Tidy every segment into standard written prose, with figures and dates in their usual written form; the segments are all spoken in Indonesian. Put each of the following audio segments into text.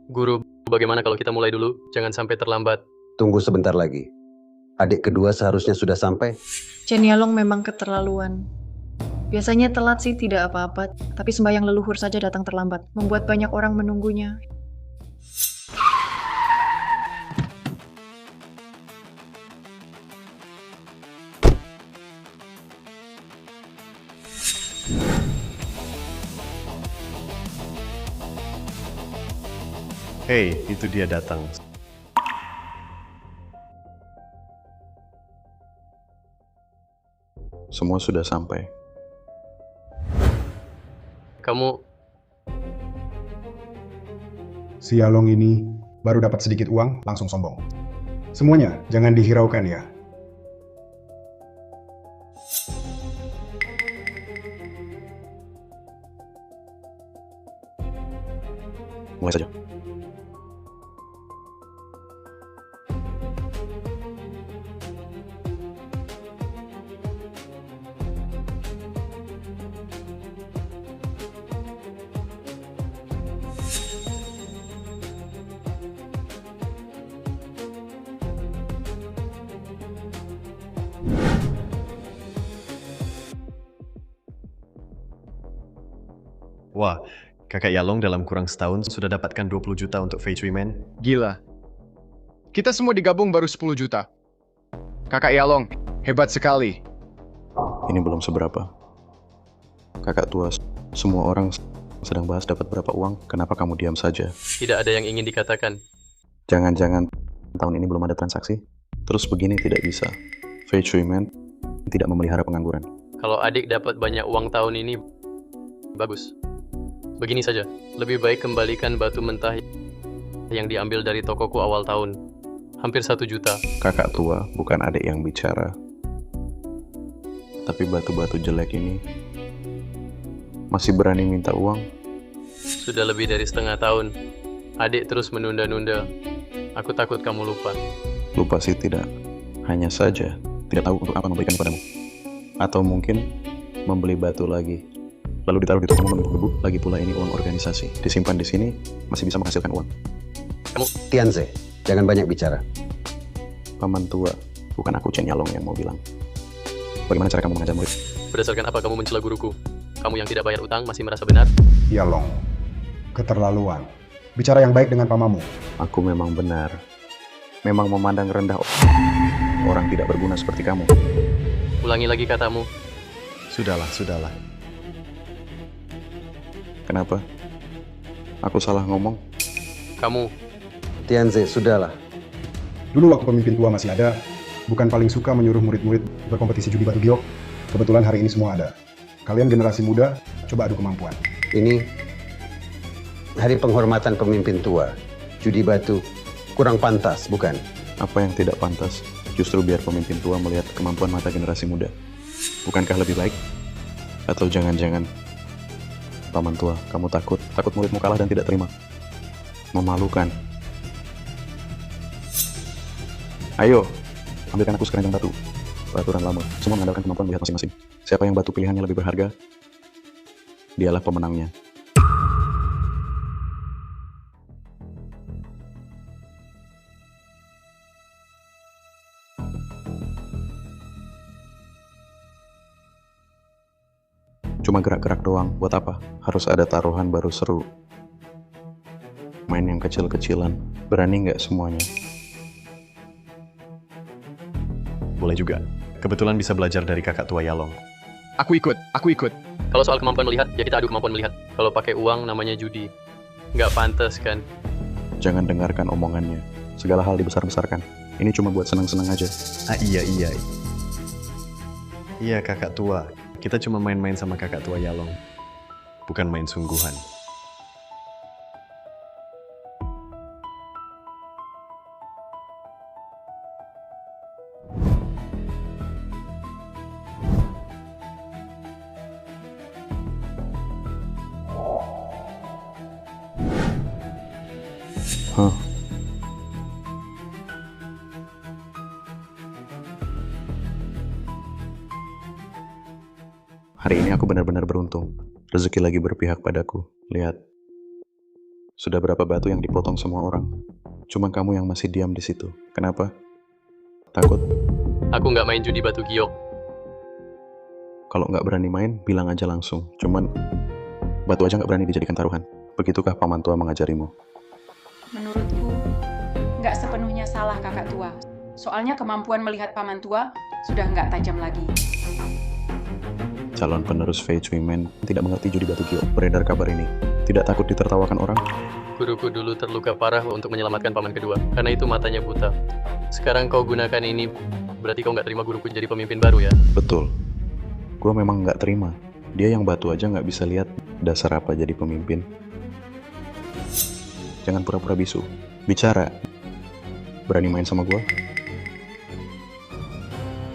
Guru, bagaimana kalau kita mulai dulu? Jangan sampai terlambat. Tunggu sebentar lagi. Adik kedua seharusnya sudah sampai. Chen Yalong memang keterlaluan. Biasanya telat sih tidak apa-apa, tapi sembahyang leluhur saja datang terlambat, membuat banyak orang menunggunya. Hei, itu dia datang. Semua sudah sampai. Kamu, Si Yalong ini baru dapat sedikit uang, langsung sombong. Semuanya jangan dihiraukan ya. Mulai saja. Wah, kakak Yalong dalam kurang setahun sudah dapatkan 20 juta untuk Fei Chui Men. Gila. Kita semua digabung baru 10 juta. Kakak Yalong, hebat sekali. Ini belum seberapa. Kakak tua, semua orang sedang bahas dapat berapa uang. Kenapa kamu diam saja? tidak ada yang ingin dikatakan. Jangan-jangan tahun ini belum ada transaksi? Terus begini tidak bisa. Fei Chui Men tidak memelihara pengangguran. Kalau adik dapat banyak uang tahun ini, bagus. Begini saja, lebih baik kembalikan batu mentah yang diambil dari tokoku awal tahun. Hampir 1 juta. Kakak tua bukan adik yang bicara. Tapi batu-batu jelek ini masih berani minta uang. Sudah lebih dari setengah tahun. Adik terus menunda-nunda. Aku takut kamu lupa. Lupa sih tidak. Hanya saja tidak tahu untuk apa memberikan padamu. Atau mungkin membeli batu lagi. Lalu ditaruh di tokomu menumpuk debu. Lagi pula ini uang organisasi. Disimpan di sini masih bisa menghasilkan uang. Tianze, jangan banyak bicara. Paman tua, bukan aku Chen Yalong yang mau bilang. Bagaimana cara kamu mengajar murid? Berdasarkan apa kamu mencela guruku? Kamu yang tidak bayar utang masih merasa benar? Yalong, keterlaluan. Bicara yang baik dengan pamamu. Aku memang benar. Memang memandang rendah orang tidak berguna seperti kamu. Ulangi lagi katamu. Sudahlah, sudahlah. Kenapa? Aku salah ngomong? Kamu, Tianze, sudahlah. Dulu waktu pemimpin tua masih ada, bukan paling suka menyuruh murid-murid berkompetisi judi batu giok. Kebetulan hari ini semua ada. Kalian generasi muda, coba adu kemampuan. Ini hari penghormatan pemimpin tua. Judi batu kurang pantas, bukan? Apa yang tidak pantas? Justru biar pemimpin tua melihat kemampuan mata generasi muda. Bukankah lebih baik? Atau jangan-jangan paman tua, kamu takut muridmu kalah dan tidak terima? Memalukan. Ayo, ambilkan aku sekeranjang batu. Peraturan lama, semua mengandalkan kemampuan melihat masing-masing. Siapa yang batu pilihannya lebih berharga, dialah pemenangnya. Cuma gerak-gerak doang, buat apa? Harus ada taruhan baru seru. Main yang kecil-kecilan, berani nggak semuanya? Boleh juga. Kebetulan bisa belajar dari kakak tua Yalong. Aku ikut. kalau soal kemampuan melihat, ya kita adu kemampuan melihat. Kalau pakai uang namanya judi. Nggak pantas kan? Jangan dengarkan omongannya. Segala hal dibesar-besarkan. Ini cuma buat senang-senang aja. Iya. Iya, kakak tua. Kita cuma main-main sama kakak tua Yalong. Bukan main sungguhan. Hah? Hari ini aku benar-benar beruntung. Rezeki lagi berpihak padaku. Lihat, sudah berapa batu yang dipotong semua orang. Cuma kamu yang masih diam di situ. Kenapa? Takut? Aku nggak main judi batu giok. Kalau nggak berani main, bilang aja langsung. Cuman, batu aja nggak berani dijadikan taruhan. Begitukah paman tua mengajarimu? Menurutku, nggak sepenuhnya salah kakak tua. Soalnya kemampuan melihat paman tua sudah nggak tajam lagi. Calon penerus Fei Chui Men tidak mengerti judi batu giok. Beredar kabar ini. Tidak takut ditertawakan orang? Guruku dulu terluka parah untuk menyelamatkan paman kedua, karena itu matanya buta. Sekarang kau gunakan ini, berarti kau nggak terima guruku jadi pemimpin baru ya? Betul. Gua memang nggak terima. Dia yang batu aja nggak bisa lihat dasar apa jadi pemimpin. Jangan pura-pura bisu. Bicara. Berani main sama gua?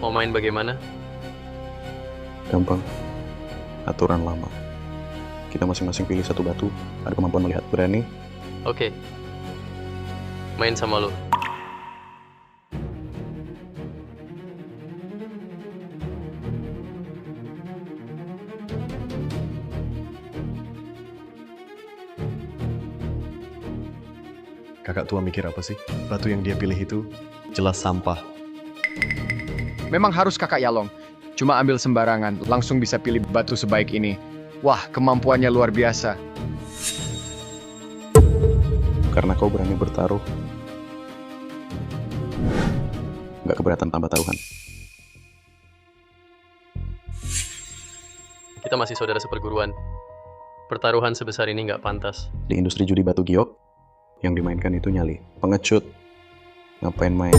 Mau main bagaimana? Gampang. Aturan lama. Kita masing-masing pilih satu batu, ada kemampuan melihat. Berani? Oke. Main sama lo. Kakak tua mikir apa sih? Batu yang dia pilih itu jelas sampah. Memang harus kakak Yalong. Cuma ambil sembarangan, langsung bisa pilih batu sebaik ini. Wah, kemampuannya luar biasa. Karena kau berani bertaruh. Nggak keberatan tambah taruhan. Kita masih saudara seperguruan. Pertaruhan sebesar ini nggak pantas. Di industri judi batu giok, yang dimainkan itu nyali. Pengecut. Ngapain main?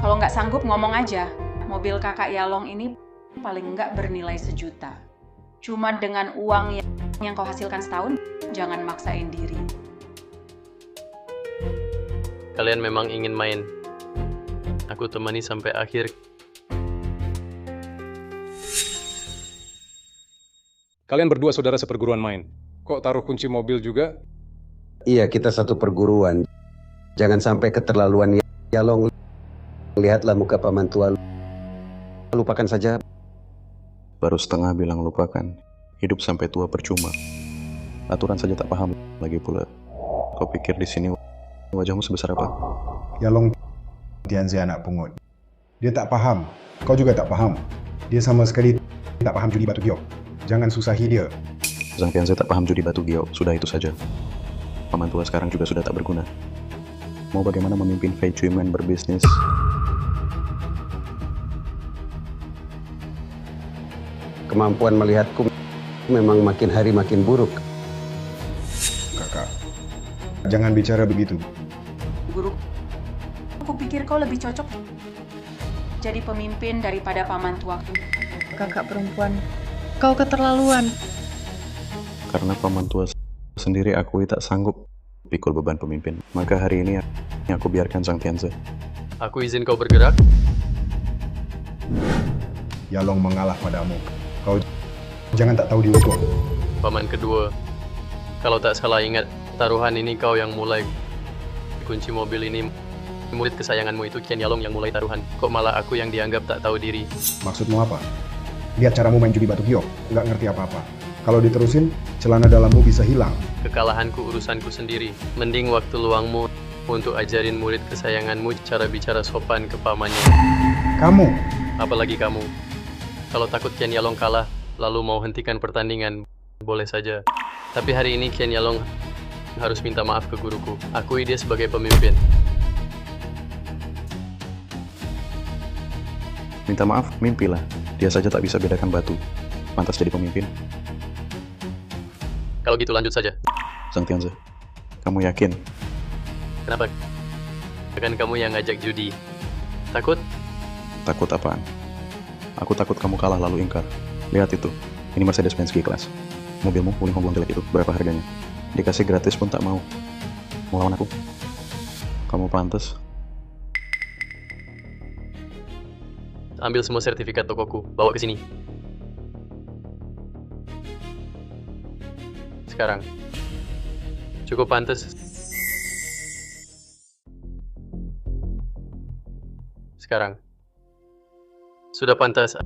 Kalau nggak sanggup ngomong aja, mobil kakak Yalong ini paling nggak bernilai 1 juta. Cuma dengan uang yang kau hasilkan setahun, jangan maksain diri. Kalian memang ingin main. Aku temani sampai akhir. Kalian berdua saudara seperguruan main. Kok taruh kunci mobil juga? Iya, kita satu perguruan. Jangan sampai keterlaluan Yalong. Lihatlah muka paman tua. Lupakan saja. Baru setengah bilang lupakan. Hidup sampai tua percuma. Aturan saja tak paham lagi pula. Kau pikir di sini wajahmu sebesar apa? Yalong Tianzi anak pungut. Dia tak paham. Kau juga tak paham. Dia sama sekali tak paham judi batu giok. Jangan susahi dia. Zhang Tianzi tak paham judi batu giok. Sudah itu saja. Paman tua sekarang juga sudah tak berguna. Mau bagaimana memimpin Fei Chui Men berbisnis? Kemampuan melihatku memang makin hari makin buruk. Kakak, jangan bicara begitu. Guru, aku pikir kau lebih cocok jadi pemimpin daripada paman tua. Kakak perempuan, kau keterlaluan. Karena paman tua sendiri akui tak sanggup pikul beban pemimpin. Maka hari ini aku biarkan Zhang Tianzi. Aku izin kau bergerak. Yalong mengalah padamu. Kau jangan tak tahu diukur. Paman kedua. Kalau tak salah ingat, taruhan ini kau yang mulai. Kunci mobil ini, murid kesayanganmu itu Qian Yalong yang mulai taruhan. Kok malah aku yang dianggap tak tahu diri? Maksudmu apa? Lihat caramu main judi batu giok. Nggak ngerti apa-apa. Kalau diterusin, celana dalammu bisa hilang. Kekalahanku urusanku sendiri. Mending waktu luangmu untuk ajarin murid kesayanganmu cara bicara sopan ke pamannya. Kamu, Apalagi kamu. Kalau takut Qian Yalong kalah, lalu mau hentikan pertandingan, boleh saja. Tapi hari ini Qian Yalong harus minta maaf ke guruku. Akui dia sebagai pemimpin. Minta maaf, mimpilah. Dia saja tak bisa bedakan batu. Pantas jadi pemimpin. Kalau gitu lanjut saja. Zhang Tianzi, kamu yakin? Kenapa? Kan kamu yang ngajak judi. Takut? Takut apaan? Aku takut kamu kalah lalu ingkar. Lihat itu. Ini Mercedes-Benz G-Class. Mobilmu, Wuling Hongguang jelek itu. Berapa harganya? Dikasih gratis pun tak mau. Mau lawan aku? Kamu pantas. Ambil semua sertifikat tokoku, bawa ke sini. Sekarang. Cukup pantas. Sekarang. Sudah pantas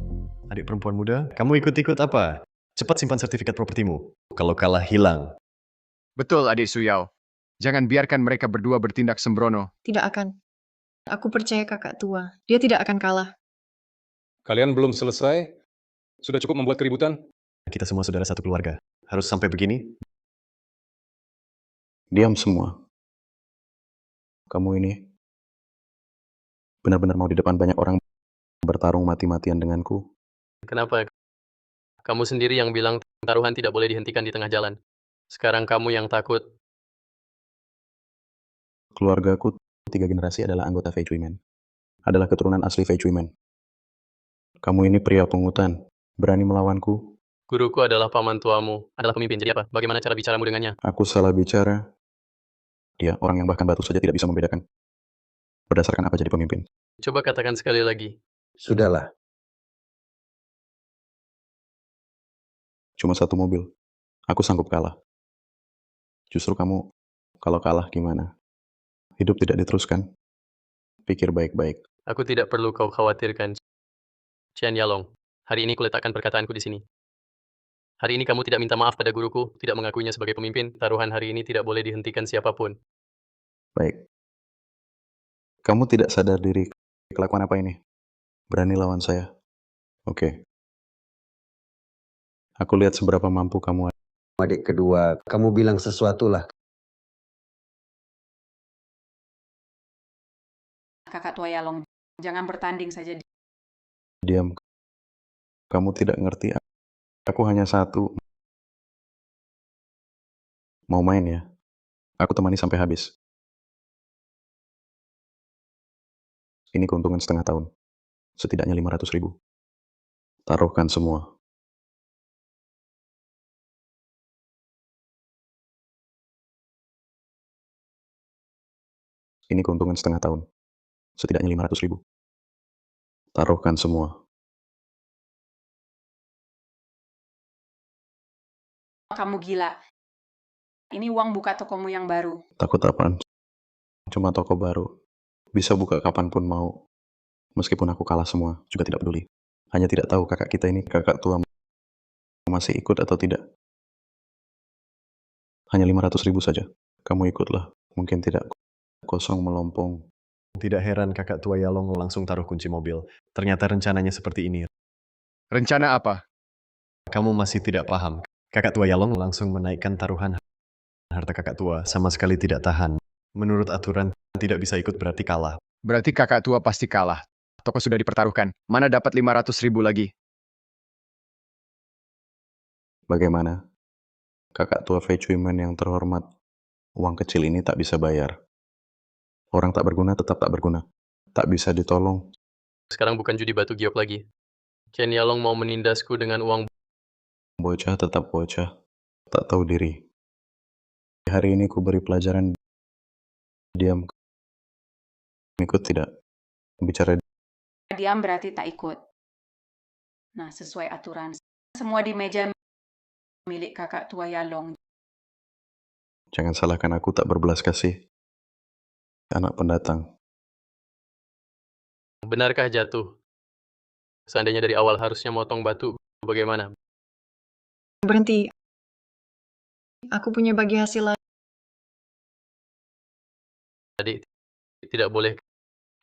Adik perempuan muda, kamu ikut-ikut apa? Cepat simpan sertifikat propertimu. Kalau kalah, hilang. Betul, adik Suyao. Jangan biarkan mereka berdua bertindak sembrono. Tidak akan. Aku percaya kakak tua. Dia tidak akan kalah. Kalian belum selesai? Sudah cukup membuat keributan? Kita semua saudara satu keluarga. Harus sampai begini? Diam semua. Kamu ini benar-benar mau di depan banyak orang bertarung mati-matian denganku? Kenapa? Kamu sendiri yang bilang taruhan tidak boleh dihentikan di tengah jalan. Sekarang kamu yang takut. Keluargaku 3 generasi adalah anggota Fei Chui Men. Adalah keturunan asli Fei Chui Men. Kamu ini pria pungutan. Berani melawanku? Guruku adalah paman tuamu, adalah pemimpin. Jadi apa? Bagaimana cara bicaramu dengannya? Aku salah bicara. Dia orang yang bahkan batu saja tidak bisa membedakan. Berdasarkan apa jadi pemimpin? Coba katakan sekali lagi. Sudahlah. Cuma 1 mobil. Aku sanggup kalah. Justru kamu, kalau kalah gimana? Hidup tidak diteruskan? Pikir baik-baik. Aku tidak perlu kau khawatirkan. Chen Yalong, hari ini kuletakkan perkataanku di sini. Hari ini kamu tidak minta maaf pada guruku, tidak mengakuinya sebagai pemimpin. Taruhan hari ini tidak boleh dihentikan siapapun. Baik. Kamu tidak sadar diri. Kelakuan apa ini? Berani lawan saya. Oke. Aku lihat seberapa mampu kamu. Adik kedua, kamu bilang sesuatu lah. Kakak tua Yalong, jangan bertanding saja. Diam. Kamu tidak ngerti. Aku hanya 1. Mau main ya? Aku temani sampai habis. Ini keuntungan setengah tahun. Setidaknya 500.000. Taruhkan semua. Ini keuntungan setengah tahun. Setidaknya 500.000. Taruhkan semua. Kamu gila. Ini uang buka tokomu yang baru. Takut apaan? Cuma toko baru. Bisa buka kapanpun mau. Meskipun aku kalah semua, juga tidak peduli. Hanya tidak tahu kakak kita ini, kakak tua, masih ikut atau tidak. Hanya 500.000 saja. Kamu ikutlah. Mungkin tidak. Kosong melompong. Tidak heran kakak tua Yalong langsung taruh kunci mobil. Ternyata rencananya seperti ini. Rencana apa? Kamu masih tidak paham. Kakak tua Yalong langsung menaikkan taruhan harta kakak tua. Sama sekali tidak tahan. Menurut aturan, tidak bisa ikut berarti kalah. Berarti kakak tua pasti kalah. Toko sudah dipertaruhkan. Mana dapat 500.000 lagi? Bagaimana? Kakak tua Fei Chui Men yang terhormat. Uang kecil ini tak bisa bayar. Orang tak berguna tetap tak berguna. Tak bisa ditolong. Sekarang bukan judi batu giok lagi. Chen Yalong mau menindasku dengan uang. Bocah tetap bocah. Tak tahu diri. Hari ini ku beri pelajaran. Diam. Ikut tidak? Bicara. Diam berarti tak ikut. Nah, sesuai aturan. Semua di meja milik kakak tua Yalong. Jangan salahkan aku tak berbelas kasih. Anak pendatang. Benarkah jatuh? Seandainya dari awal harusnya motong batu, bagaimana? Berhenti. Aku punya bagi hasil lagi. Tadi tidak boleh.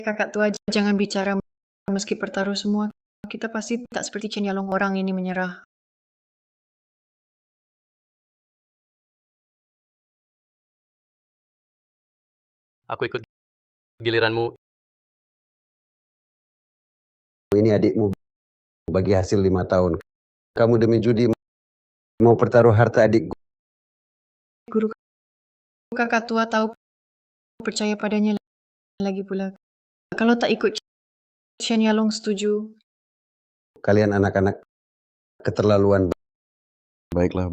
Kakak tua, jangan bicara meski pertaruh semua. Kita pasti tak seperti Chen Yalong orang ini menyerah. Aku ikut giliranmu. Ini adikmu bagi hasil 5 tahun. Kamu demi judi mau pertaruh harta adik. Guru kakak tua tahu percaya padanya lagi pula. Kalau tak ikut Chen Yalong setuju. Kalian anak-anak keterlaluan. Baiklah.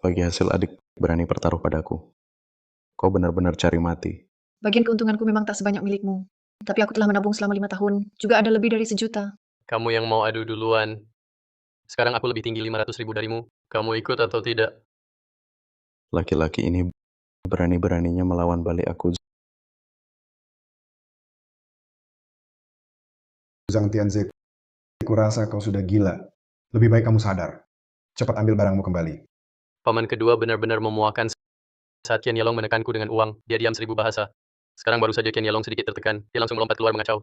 Bagi hasil adik berani bertaruh padaku. Kau benar-benar cari mati. Bagian keuntunganku memang tak sebanyak milikmu. Tapi aku telah menabung selama 5 tahun. Juga ada lebih dari 1 juta. Kamu yang mau adu duluan. Sekarang aku lebih tinggi 500.000 darimu. Kamu ikut atau tidak? Laki-laki ini berani-beraninya melawan balik aku. Zhang Tianzi, kurasa kau sudah gila. Lebih baik kamu sadar. Cepat ambil barangmu kembali. Paman kedua benar-benar memuakan saat Qian Yalong menekanku dengan uang. Dia diam 1000 bahasa. Sekarang baru saja Qian Yalong sedikit tertekan. Dia langsung melompat keluar mengacau.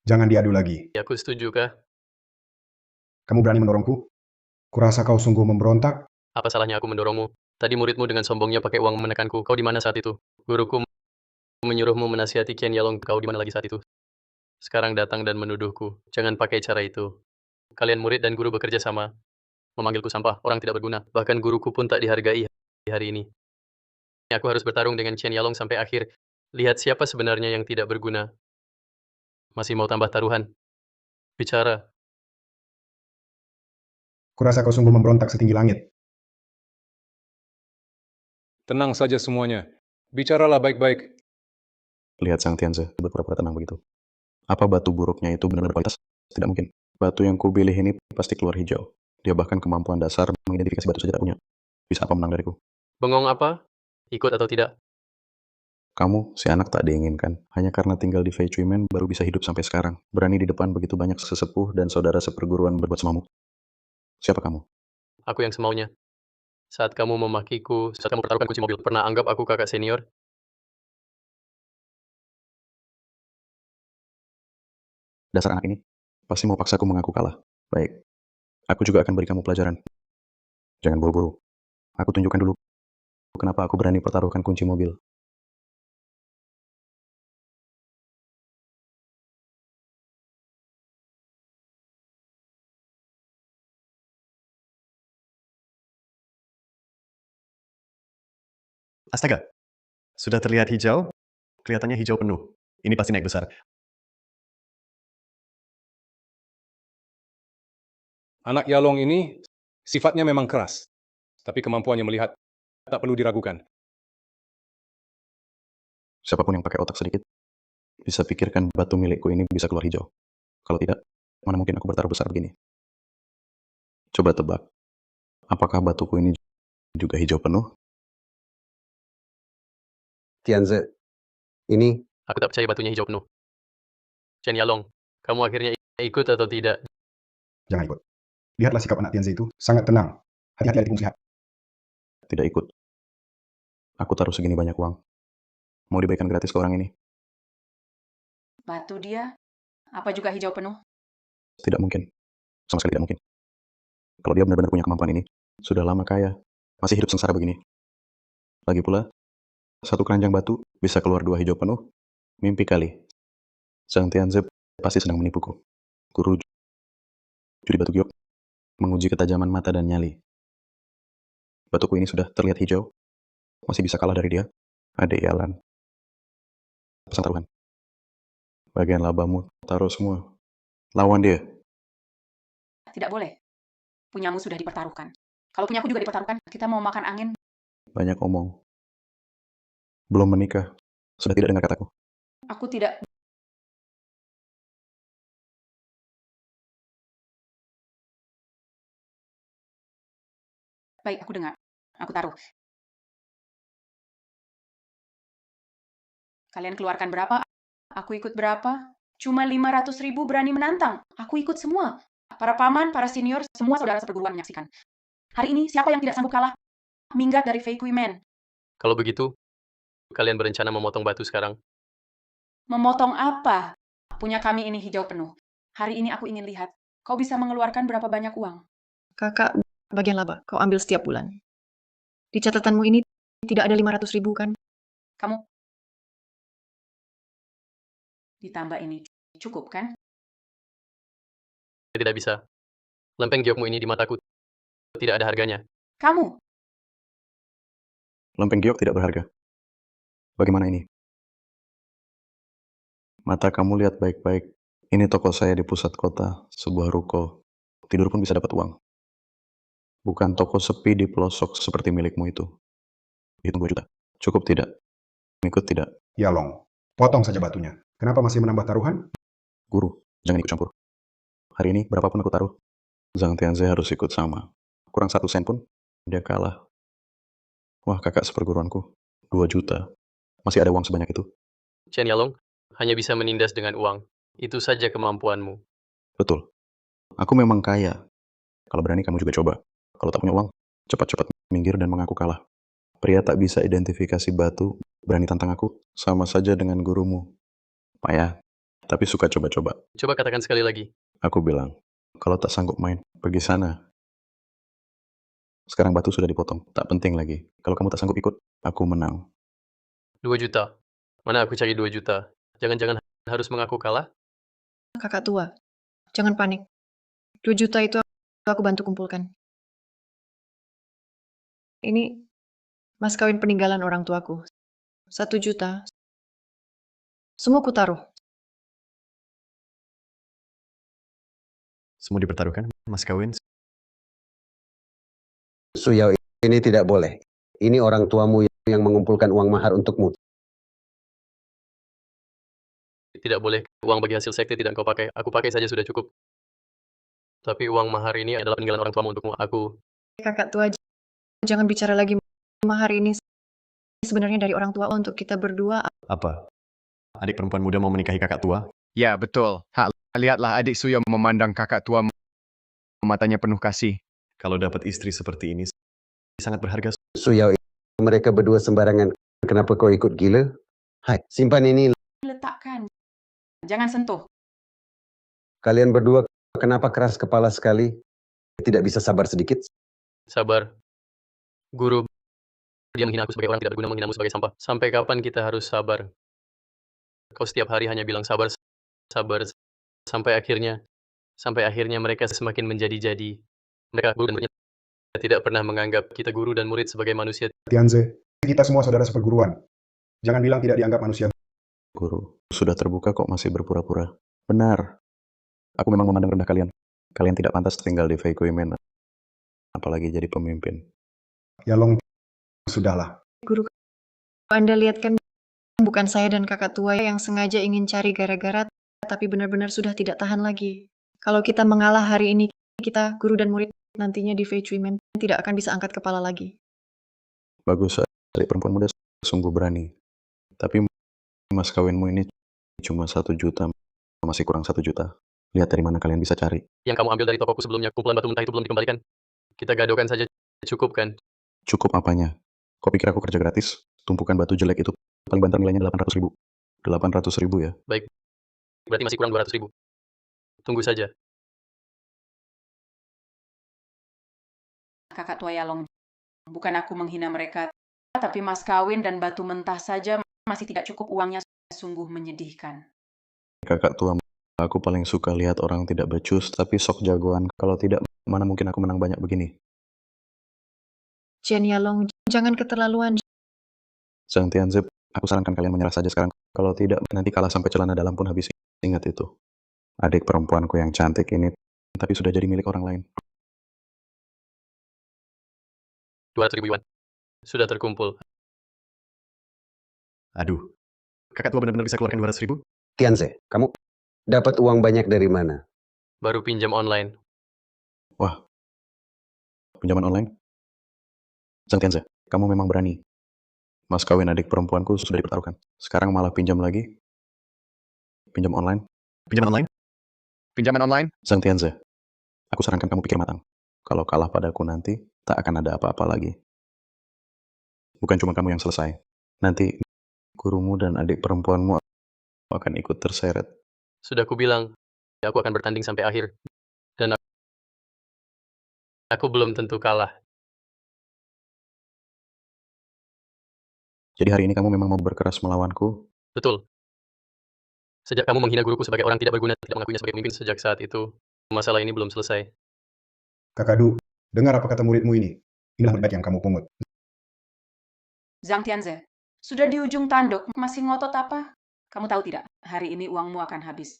Jangan diadu lagi. Ya, aku setuju kah? Kamu berani mendorongku? Kurasa kau sungguh memberontak. Apa salahnya aku mendorongmu? Tadi muridmu dengan sombongnya pakai uang menekanku. Kau di mana saat itu? Guruku menyuruhmu menasihati Qian Yalong. Kau di mana lagi saat itu? Sekarang datang dan menuduhku. Jangan pakai cara itu. Kalian murid dan guru bekerja sama. Memanggilku sampah, orang tidak berguna. Bahkan guruku pun tak dihargai hari ini. Aku harus bertarung dengan Qian Yalong sampai akhir. Lihat siapa sebenarnya yang tidak berguna. Masih mau tambah taruhan? Bicara. Kurasa kau sungguh memberontak setinggi langit. Tenang saja semuanya. Bicaralah baik-baik. Lihat Sang Tianze, berpura-pura tenang begitu. Apa batu buruknya itu benar-benar kualitas? Tidak mungkin. Batu yang kupilih ini pasti keluar hijau. Dia bahkan kemampuan dasar mengidentifikasi batu saja tak punya. Bisa apa menang dariku? Bengong apa? Ikut atau tidak? Kamu, si anak tak diinginkan. Hanya karena tinggal di Fei Chui Men baru bisa hidup sampai sekarang. Berani di depan begitu banyak sesepuh dan saudara seperguruan berbuat semamu. Siapa kamu? Aku yang semaunya. Saat kamu memakiku, saat kamu pertaruhkan kunci mobil, pernah anggap aku kakak senior? Dasar anak ini pasti mau paksaku mengaku kalah. Baik, aku juga akan beri kamu pelajaran. Jangan buru-buru. Aku tunjukkan dulu kenapa aku berani pertaruhkan kunci mobil. Astaga, sudah terlihat hijau? Kelihatannya hijau penuh. Ini pasti naik besar. Anak Yalong ini sifatnya memang keras, tapi kemampuannya melihat tak perlu diragukan. Siapapun yang pakai otak sedikit, bisa pikirkan batu milikku ini bisa keluar hijau. Kalau tidak, mana mungkin aku bertaruh besar begini. Coba tebak, apakah batuku ini juga hijau penuh? Tianze, ini Aku tak percaya batunya hijau penuh. Qian Yalong, kamu akhirnya ikut atau tidak? Jangan ikut. Lihatlah sikap anak Tianze itu. Sangat tenang. Hati-hati adikmu melihat. Tidak ikut. Aku taruh segini banyak uang. Mau dibagikan gratis ke orang ini? Batu dia, apa juga hijau penuh? Tidak mungkin. Sama sekali tidak mungkin. Kalau dia benar-benar punya kemampuan ini, sudah lama kaya, masih hidup sengsara begini. Lagi pula, satu keranjang batu bisa keluar 2 hijau penuh. Mimpi kali. Zhang Tianze pasti sedang menipuku. Guru judi batu giok menguji ketajaman mata dan nyali. Batuku ini sudah terlihat hijau. Masih bisa kalah dari dia. Adik Yalan. Pesan taruhan. Bagian labamu taruh semua. Lawan dia. Tidak boleh. Punyamu sudah dipertaruhkan. Kalau punyaku juga dipertaruhkan, kita mau makan angin. Banyak omong. Belum menikah. Sudah tidak dengar kataku. Aku tidak... Baik, aku dengar. Aku taruh. Kalian keluarkan berapa? Aku ikut berapa? Cuma 500.000 berani menantang. Aku ikut semua. Para paman, para senior, semua saudara seperguruan menyaksikan. Hari ini, siapa yang tidak sanggup kalah? Minggat dari Fei Kui Men. Kalau begitu, kalian berencana memotong batu sekarang? Memotong apa? Punya kami ini hijau penuh. Hari ini aku ingin lihat, kau bisa mengeluarkan berapa banyak uang? Kakak, bagian laba, kau ambil setiap bulan. Di catatanmu ini tidak ada 500.000 kan? Kamu ditambah ini cukup kan? Tidak bisa. Lempeng giokmu ini di mataku tidak ada harganya. Kamu, Lempeng giok tidak berharga. Bagaimana ini? Mata kamu lihat baik-baik. Ini toko saya di pusat kota, sebuah ruko. Tidur pun bisa dapat uang. Bukan toko sepi di pelosok seperti milikmu itu. Hitung 2 juta. Cukup tidak? Ikut tidak? Yalong, potong saja batunya. Kenapa masih menambah taruhan? Guru, jangan ikut campur. Hari ini berapapun aku taruh, Zhang Tianze harus ikut sama. Kurang 1 sen pun, dia kalah. Wah, kakak seperguruanku. 2 juta. Masih ada uang sebanyak itu? Qian Yalong hanya bisa menindas dengan uang. Itu saja kemampuanmu. Betul. Aku memang kaya. Kalau berani kamu juga coba. Kalau tak punya uang, cepat-cepat minggir dan mengaku kalah. Pria tak bisa identifikasi batu, berani tantang aku, sama saja dengan gurumu. Payah, tapi suka coba-coba. Coba katakan sekali lagi. Aku bilang, kalau tak sanggup main, pergi sana. Sekarang batu sudah dipotong, tak penting lagi. Kalau kamu tak sanggup ikut, aku menang. 2 juta. Mana aku cari 2 juta? Jangan-jangan harus mengaku kalah? Kakak tua, jangan panik. 2 juta itu aku bantu kumpulkan. Ini mas kawin peninggalan orang tuaku. 1 juta. Semua kutaruh. Semua dipertaruhkan, mas kawin. Suyao, ini tidak boleh. Ini orang tuamu yang mengumpulkan uang mahar untukmu. Tidak boleh. Uang bagi hasil sekte tidak kau pakai. Aku pakai saja sudah cukup. Tapi uang mahar ini adalah peninggalan orang tuamu untukmu. Aku Kakak tua, jangan bicara lagi. Mahar ini sebenarnya dari orang tua untuk kita berdua. Apa? Adik perempuan muda mau menikahi kakak tua? Ya, betul. Lihatlah adik Suyo memandang kakak tua, matanya penuh kasih. Kalau dapat istri seperti ini, sangat berharga. Suyao, mereka berdua sembarangan. Kenapa kau ikut gila? Hai, simpan ini. Letakkan. Jangan sentuh. Kalian berdua kenapa keras kepala sekali? Tidak bisa sabar sedikit? sabar. Guru, dia menghina aku sebagai orang tidak berguna, menghinamu sebagai sampah. Sampai kapan kita harus sabar? Kau setiap hari hanya bilang sabar, sabar. Sampai akhirnya mereka semakin menjadi-jadi. Mereka guru dan muridnya tidak pernah menganggap kita guru dan murid sebagai manusia. Tianze, kita semua saudara seperguruan. Jangan bilang tidak dianggap manusia. Guru, sudah terbuka kok masih berpura-pura. Benar. Aku memang memandang rendah kalian. Kalian tidak pantas tinggal di Feikuimen, apalagi jadi pemimpin. Yalong, sudahlah. Guru, Anda lihat kan bukan saya dan kakak tua yang sengaja ingin cari gara-gara, tapi benar-benar sudah tidak tahan lagi. Kalau kita mengalah hari ini, kita, guru dan murid, nantinya di Fei Chui Men tidak akan bisa angkat kepala lagi. Bagus, adik perempuan muda sungguh berani. Tapi mas kawinmu ini cuma 1 juta, masih kurang 1 juta. Lihat dari mana kalian bisa cari. Yang kamu ambil dari tokoku sebelumnya, kumpulan batu mentah itu belum dikembalikan. Kita gadokan saja, cukup kan? Cukup apanya? Kau pikir aku kerja gratis? Tumpukan batu jelek itu paling banter nilainya 800.000. 800.000 ya? Baik, berarti masih kurang 200.000. Tunggu saja. Kakak tua Yalong, bukan aku menghina mereka, tapi mas kawin dan batu mentah saja masih tidak cukup uangnya, sungguh menyedihkan. Kakak tua, aku paling suka lihat orang tidak becus, tapi sok jagoan. Kalau tidak, mana mungkin aku menang banyak begini. Chen Yalong, jangan keterlaluan. Zhang Tianzip, aku sarankan kalian menyerah saja sekarang. Kalau tidak, nanti kalah sampai celana dalam pun habis. Ingat itu. Adik perempuanku yang cantik ini, tapi sudah jadi milik orang lain. 200.000 yuan. Sudah terkumpul. Aduh, kakak tua benar-benar bisa keluarkan 200.000? Tianze, kamu dapat uang banyak dari mana? Baru pinjam online. Wah, pinjaman online? Zhang Tianze, kamu memang berani. Mas kawin adik perempuanku sudah dipertaruhkan. Sekarang malah pinjam lagi. Pinjam online? Pinjaman online? Pinjaman online? Zhang Tianze, aku sarankan kamu pikir matang. Kalau kalah padaku nanti, tak akan ada apa-apa lagi. Bukan cuma kamu yang selesai. Nanti, gurumu dan adik perempuanmu akan ikut terseret. Sudah kubilang, aku akan bertanding sampai akhir. Dan aku belum tentu kalah. Jadi hari ini kamu memang mau berkeras melawanku? Betul. Sejak kamu menghina guruku sebagai orang tidak berguna, tidak mengakuinya sebagai pemimpin, sejak saat itu, masalah ini belum selesai. Kakadu, dengar apa kata muridmu ini. Inilah baik yang kamu pungut. Zhang Tianze, sudah di ujung tanduk, masih ngotot apa? Kamu tahu tidak, hari ini uangmu akan habis.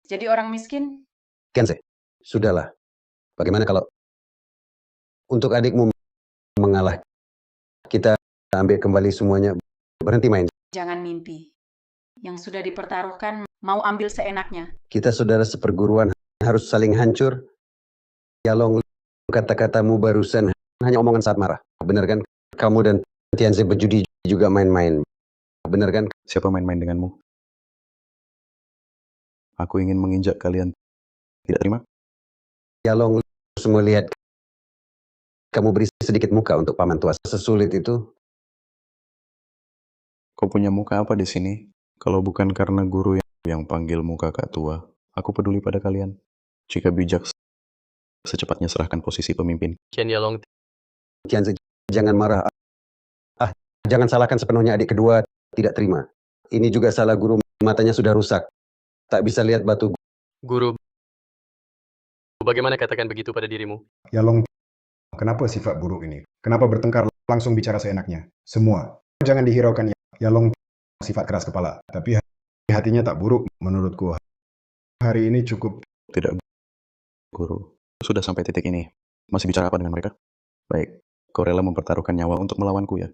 Jadi orang miskin, Tianze, sudahlah. Bagaimana kalau untuk adikmu mengalah, kita ambil kembali semuanya, berhenti main. jangan mimpi. Yang sudah dipertaruhkan, mau ambil seenaknya. Kita saudara seperguruan, harus saling hancur. Yalong, kata-katamu barusan hanya omongan saat marah. Benar kan? Kamu dan Tianze berjudi juga main-main. Benar kan? Siapa main-main denganmu? Aku ingin menginjak kalian. Tidak terima? Yalong semua lihat kamu beri sedikit muka untuk paman tua. Sesulit itu. Kau punya muka apa di sini? Kalau bukan karena guru yang panggilmu kakak tua, aku peduli pada kalian. Jika bijak, secepatnya serahkan posisi pemimpin. Chen Yalong, Tianzi, jangan marah. Jangan salahkan sepenuhnya adik kedua tidak terima. Ini juga salah guru, matanya sudah rusak. Tak bisa lihat batu. guru, bagaimana katakan begitu pada dirimu? Yalong, kenapa sifat buruk ini? Kenapa bertengkar langsung bicara seenaknya? Semua. Jangan dihiraukan Yalong sifat keras kepala. Tapi hatinya tak buruk menurutku. Hari ini cukup. Tidak, guru. Sudah sampai titik ini. Masih bicara apa dengan mereka? Baik, kau rela mempertaruhkan nyawa untuk melawanku ya?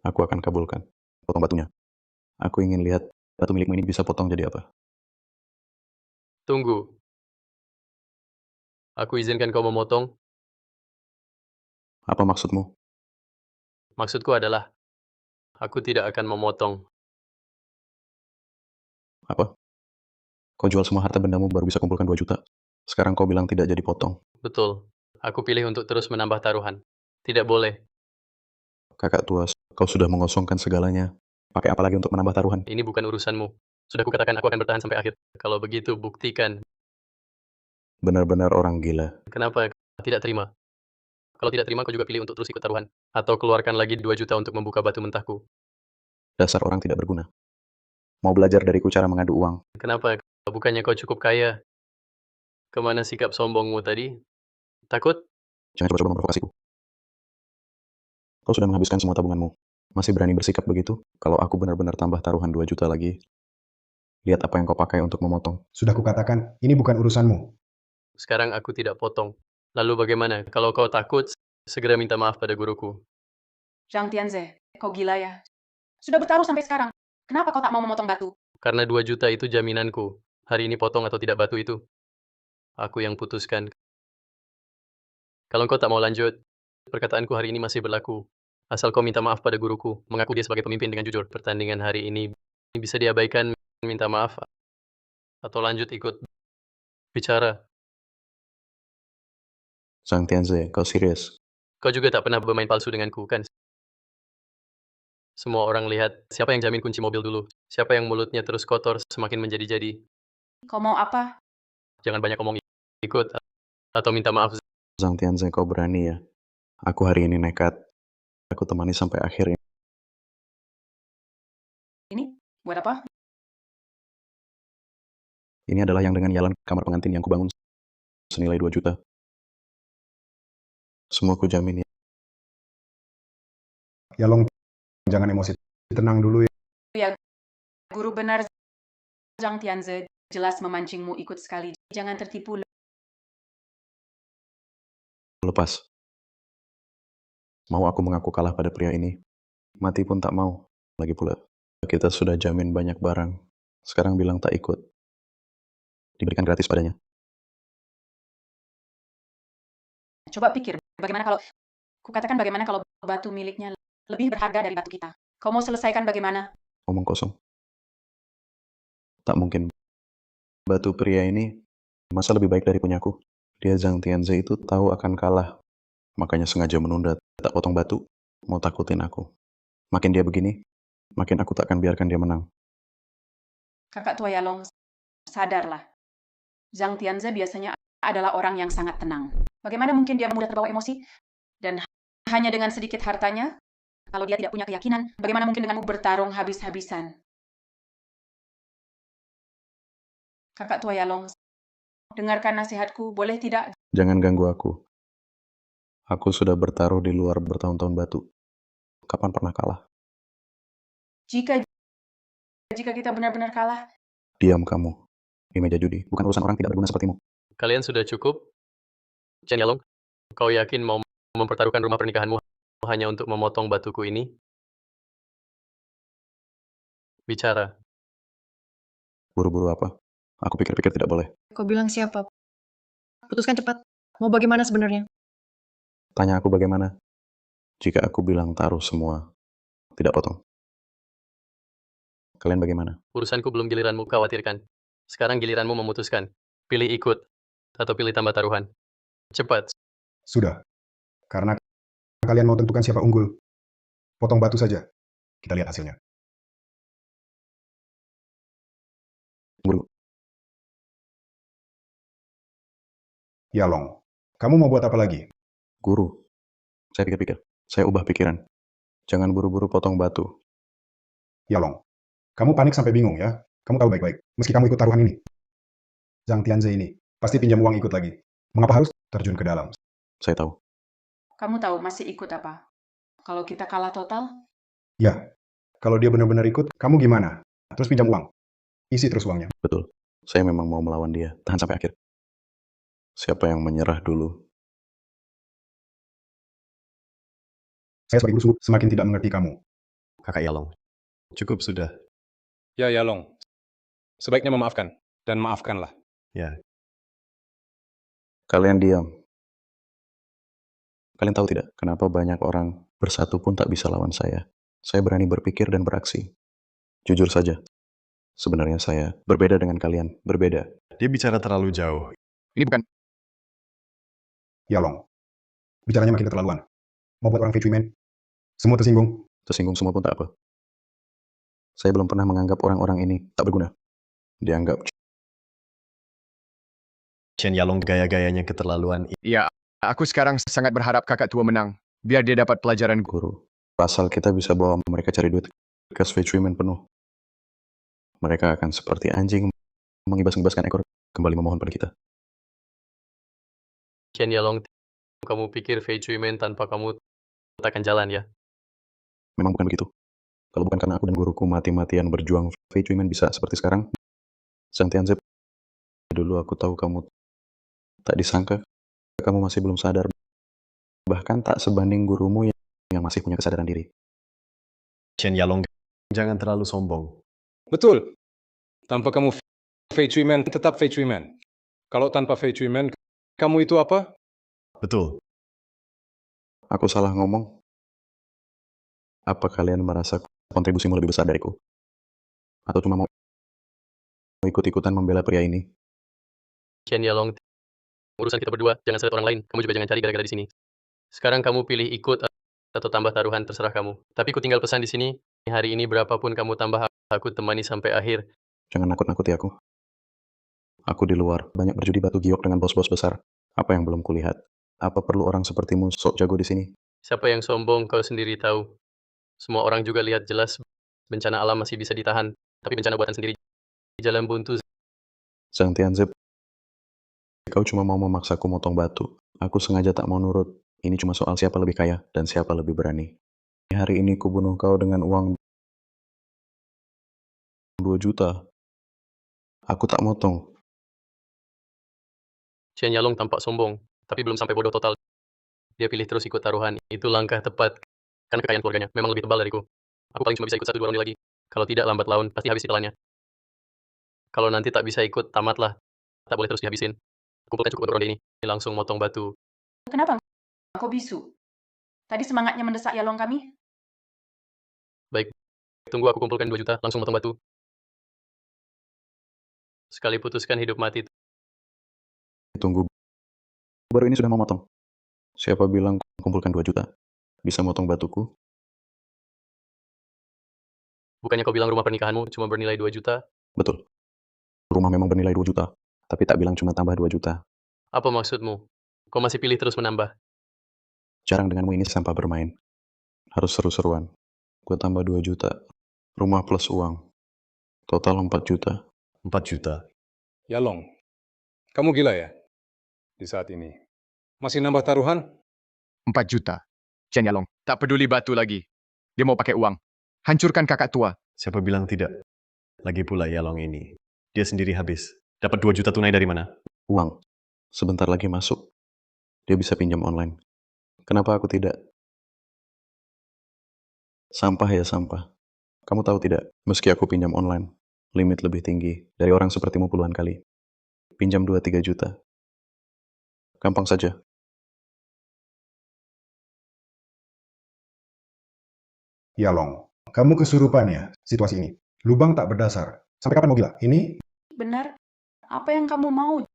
Aku akan kabulkan. Potong batunya. Aku ingin lihat batu milikmu ini bisa potong jadi apa. Tunggu. Aku izinkan kau memotong. Apa maksudmu? Maksudku adalah, aku tidak akan memotong. Apa? Kau jual semua harta bendamu baru bisa kumpulkan 2 juta. Sekarang kau bilang tidak jadi potong. Betul. Aku pilih untuk terus menambah taruhan. Tidak boleh. Kakak tua, kau sudah mengosongkan segalanya. Pakai apa lagi untuk menambah taruhan? Ini bukan urusanmu. Sudah kukatakan aku akan bertahan sampai akhir. Kalau begitu, buktikan. Benar-benar orang gila. Kenapa tidak terima? Kalau tidak terima, kau juga pilih untuk terus ikut taruhan. Atau keluarkan lagi 2 juta untuk membuka batu mentahku. Dasar orang tidak berguna. Mau belajar dariku cara mengadu uang. Kenapa? Bukannya kau cukup kaya? Kemana sikap sombongmu tadi? Takut? Jangan coba-coba memprovokasiku. Kau sudah menghabiskan semua tabunganmu. Masih berani bersikap begitu? Kalau aku benar-benar tambah taruhan 2 juta lagi, lihat apa yang kau pakai untuk memotong. Sudah kukatakan, ini bukan urusanmu. Sekarang aku tidak potong. Lalu bagaimana? Kalau kau takut, segera minta maaf pada guruku. Zhang Tianze, kau gila ya? Sudah bertaruh sampai sekarang. Kenapa kau tak mau memotong batu? Karena 2 juta itu jaminanku. Hari ini potong atau tidak batu itu. Aku yang putuskan. Kalau kau tak mau lanjut, perkataanku hari ini masih berlaku. Asal kau minta maaf pada guruku, mengaku dia sebagai pemimpin dengan jujur. Pertandingan hari ini bisa diabaikan, minta maaf, atau lanjut ikut bicara. Zhang Tianze, kau serius? Kau juga tak pernah bermain palsu denganku, kan? Semua orang lihat siapa yang jamin kunci mobil dulu. Siapa yang mulutnya terus kotor semakin menjadi-jadi. Kau mau apa? Jangan banyak omong, ikut atau minta maaf. Zhang Tianze, kau berani ya? Aku hari ini nekat. Aku temani sampai akhir. Ini buat apa? Ini adalah yang dengan Yalan kamar pengantin yang kubangun senilai 2 juta. Semua ku jamin ya. Yalong, jangan emosi. Tenang dulu ya. Ya, guru benar. Zhang Tianze jelas memancingmu ikut sekali. Jangan tertipu. Lepas. Mau aku mengaku kalah pada pria ini? Mati pun tak mau. Lagi pula, kita sudah jamin banyak barang. Sekarang bilang tak ikut. Diberikan gratis padanya. Coba pikir, bagaimana kalau batu miliknya lebih berharga dari batu kita? Kau mau selesaikan bagaimana? Omong kosong. Tak mungkin. Batu pria ini masa lebih baik dari punyaku. Dia Zhang Tianze itu tahu akan kalah. Makanya sengaja menunda, tak potong batu. Mau takutin aku. Makin dia begini, makin aku tak akan biarkan dia menang. Kakak tua Yalong, sadarlah. Zhang Tianze biasanya adalah orang yang sangat tenang. Bagaimana mungkin dia mudah terbawa emosi? Dan hanya dengan sedikit hartanya, kalau dia tidak punya keyakinan, bagaimana mungkin denganmu bertarung habis-habisan? Kakak tua Yalong, dengarkan nasihatku, boleh tidak? Jangan ganggu aku. Aku sudah bertaruh di luar bertahun-tahun batu. Kapan pernah kalah? Jika kita benar-benar kalah, Diam kamu. Di meja judi, bukan urusan orang tidak berguna sepertimu. Kalian sudah cukup? Chen Yalong, kau yakin mau mempertaruhkan rumah pernikahanmu hanya untuk memotong batuku ini? Bicara. Buru-buru apa? Aku pikir-pikir tidak boleh. Kau bilang siapa? Putuskan cepat. Mau bagaimana sebenarnya? Tanya aku bagaimana? Jika aku bilang taruh semua, tidak potong. Kalian bagaimana? Urusanku belum giliranmu khawatirkan. Sekarang giliranmu memutuskan. Pilih ikut atau pilih tambah taruhan. Cepat. Sudah. Karena kalian mau tentukan siapa unggul, potong batu saja. Kita lihat hasilnya. Guru, Yalong, kamu mau buat apa lagi? guru, saya pikir-pikir. Saya ubah pikiran. Jangan buru-buru potong batu. Yalong, kamu panik sampai bingung ya? Kamu tahu baik-baik, meski kamu ikut taruhan ini. Zhang Tianze ini, pasti pinjam uang ikut lagi. Mengapa harus terjun ke dalam? Saya tahu. Kamu tahu masih ikut apa? Kalau kita kalah total, Ya, kalau dia benar-benar ikut, kamu gimana? Terus pinjam uang. Isi terus uangnya. Betul. Saya memang mau melawan dia. Tahan sampai akhir. Siapa yang menyerah dulu? Saya sebagai guru semakin tidak mengerti kamu. Kakak Yalong, cukup sudah. Ya, Yalong. Sebaiknya memaafkan. Dan maafkanlah. Ya, Kalian diam. Kalian tahu tidak, kenapa banyak orang bersatu pun tak bisa lawan saya? Saya berani berpikir dan beraksi. Jujur saja, sebenarnya saya berbeda dengan kalian. Berbeda. dia bicara terlalu jauh. Ini bukan... Yalong, bicaranya makin keterlaluan. Mau buat orang Fei Chui Men? Semua tersinggung. Tersinggung semua pun tak apa. Saya belum pernah menganggap orang-orang ini tak berguna. Dianggap Chen Yalong gaya-gayanya keterlaluan. Ya, aku sekarang sangat berharap kakak tua menang. Biar dia dapat pelajaran. guru. Asal kita bisa bawa mereka cari duit, kas Fei Chui Men penuh. Mereka akan seperti anjing mengibas-ngibaskan ekor, kembali memohon pada kita. Chen Yalong, kamu pikir Fei Chui Men tanpa kamu takkan jalan ya? Memang bukan begitu. Kalau bukan karena aku dan guruku mati-matian berjuang, Fei Chui Men bisa seperti sekarang. Zhang Tianze, dulu aku tahu kamu tak disangka, kamu masih belum sadar. Bahkan tak sebanding gurumu yang masih punya kesadaran diri. Chen Yalong, jangan terlalu sombong. Betul. Tanpa kamu Fei Chui Men, tetap Fei Chui Men. Kalau tanpa Fei Chui Men, kamu itu apa? Betul. Aku salah ngomong. Apa kalian merasa kontribusimu lebih besar dariku? Atau cuma mau ikut-ikutan membela pria ini? Chen Yalong, urusan kita berdua, jangan seret orang lain. Kamu juga jangan cari gara-gara di sini. Sekarang kamu pilih ikut atau tambah taruhan, terserah kamu. Tapi ku tinggal pesan di sini, hari ini berapapun kamu tambah, aku temani sampai akhir. Jangan nakut-nakuti aku. Aku di luar, banyak berjudi batu giok dengan bos-bos besar. Apa yang belum kulihat? Apa perlu orang sepertimu sok jago di sini? Siapa yang sombong, kau sendiri tahu. Semua orang juga lihat jelas, bencana alam masih bisa ditahan. Tapi bencana buatan sendiri, di jalan buntu. Zhang Tianze, kau cuma mau memaksaku motong batu. Aku sengaja tak mau nurut. Ini cuma soal siapa lebih kaya dan siapa lebih berani. Hari ini ku bunuh kau dengan uang 2 juta. Aku tak motong. Chen Yalong tampak sombong, tapi belum sampai bodoh total. Dia pilih terus ikut taruhan. Itu langkah tepat. Karena kekayaan keluarganya memang lebih tebal dariku. Aku paling cuma bisa ikut 1-2 ronde lagi. Kalau tidak, lambat laun, pasti habis iklannya. Kalau nanti tak bisa ikut, tamatlah. Tak boleh terus dihabisin. Kumpulkan cukup untuk ronde ini. Langsung motong batu. kenapa kau bisu? Tadi semangatnya mendesak Yalong kami. Baik, tunggu aku kumpulkan 2 juta, langsung motong batu. Sekali putuskan hidup mati. Tunggu. Baru ini sudah mau motong. Siapa bilang kumpulkan 2 juta? Bisa motong batuku? Bukannya kau bilang rumah pernikahanmu cuma bernilai 2 juta? Betul. Rumah memang bernilai 2 juta. Tapi tak bilang cuma tambah 2 juta. Apa maksudmu? Kau masih pilih terus menambah? Jarang denganmu ini sampah bermain. Harus seru-seruan. Gue tambah 2 juta. Rumah plus uang. Total 4 juta. 4 juta. Yalong, kamu gila ya? Di saat ini. Masih nambah taruhan? 4 juta. Chen Yalong, tak peduli batu lagi. Dia mau pakai uang. Hancurkan kakak tua. Siapa bilang tidak? Lagi pula Yalong ini. Dia sendiri habis. Dapat 2 juta tunai dari mana? Uang. Sebentar lagi masuk. Dia bisa pinjam online. Kenapa aku tidak? Sampah ya sampah. Kamu tahu tidak, meski aku pinjam online, limit lebih tinggi dari orang sepertimu puluhan kali. Pinjam 2-3 juta. Gampang saja. Yalong, kamu kesurupan ya situasi ini. Lubang tak berdasar. Sampai kapan mau gila? Ini Benar, apa yang kamu mau?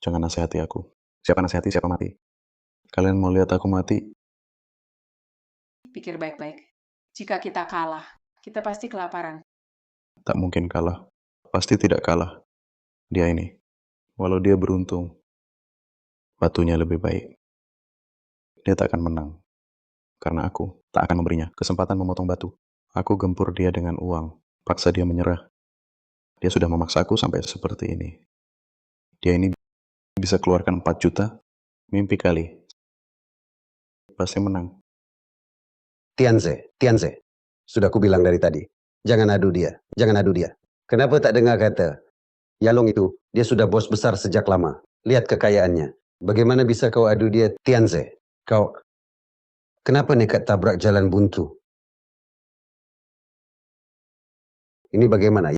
Jangan nasihati aku. Siapa nasihati, siapa mati. Kalian mau lihat aku mati? Pikir baik-baik. Jika kita kalah, kita pasti kelaparan. Tak mungkin kalah. Pasti tidak kalah. Dia ini. Walau dia beruntung, batunya lebih baik. Dia tak akan menang. Karena aku tak akan memberinya kesempatan memotong batu. Aku gempur dia dengan uang. Paksa dia menyerah. Dia sudah memaksaku sampai seperti ini. Dia ini bisa keluarkan 4 juta. Mimpi kali. Pasti menang. Tianze, sudah ku bilang dari tadi, jangan adu dia. Kenapa tak dengar kata? Yalong itu, dia sudah bos besar sejak lama. Lihat kekayaannya. Bagaimana bisa kau adu dia, Tianze? Kenapa nekat tabrak jalan buntu? Ini bagaimana?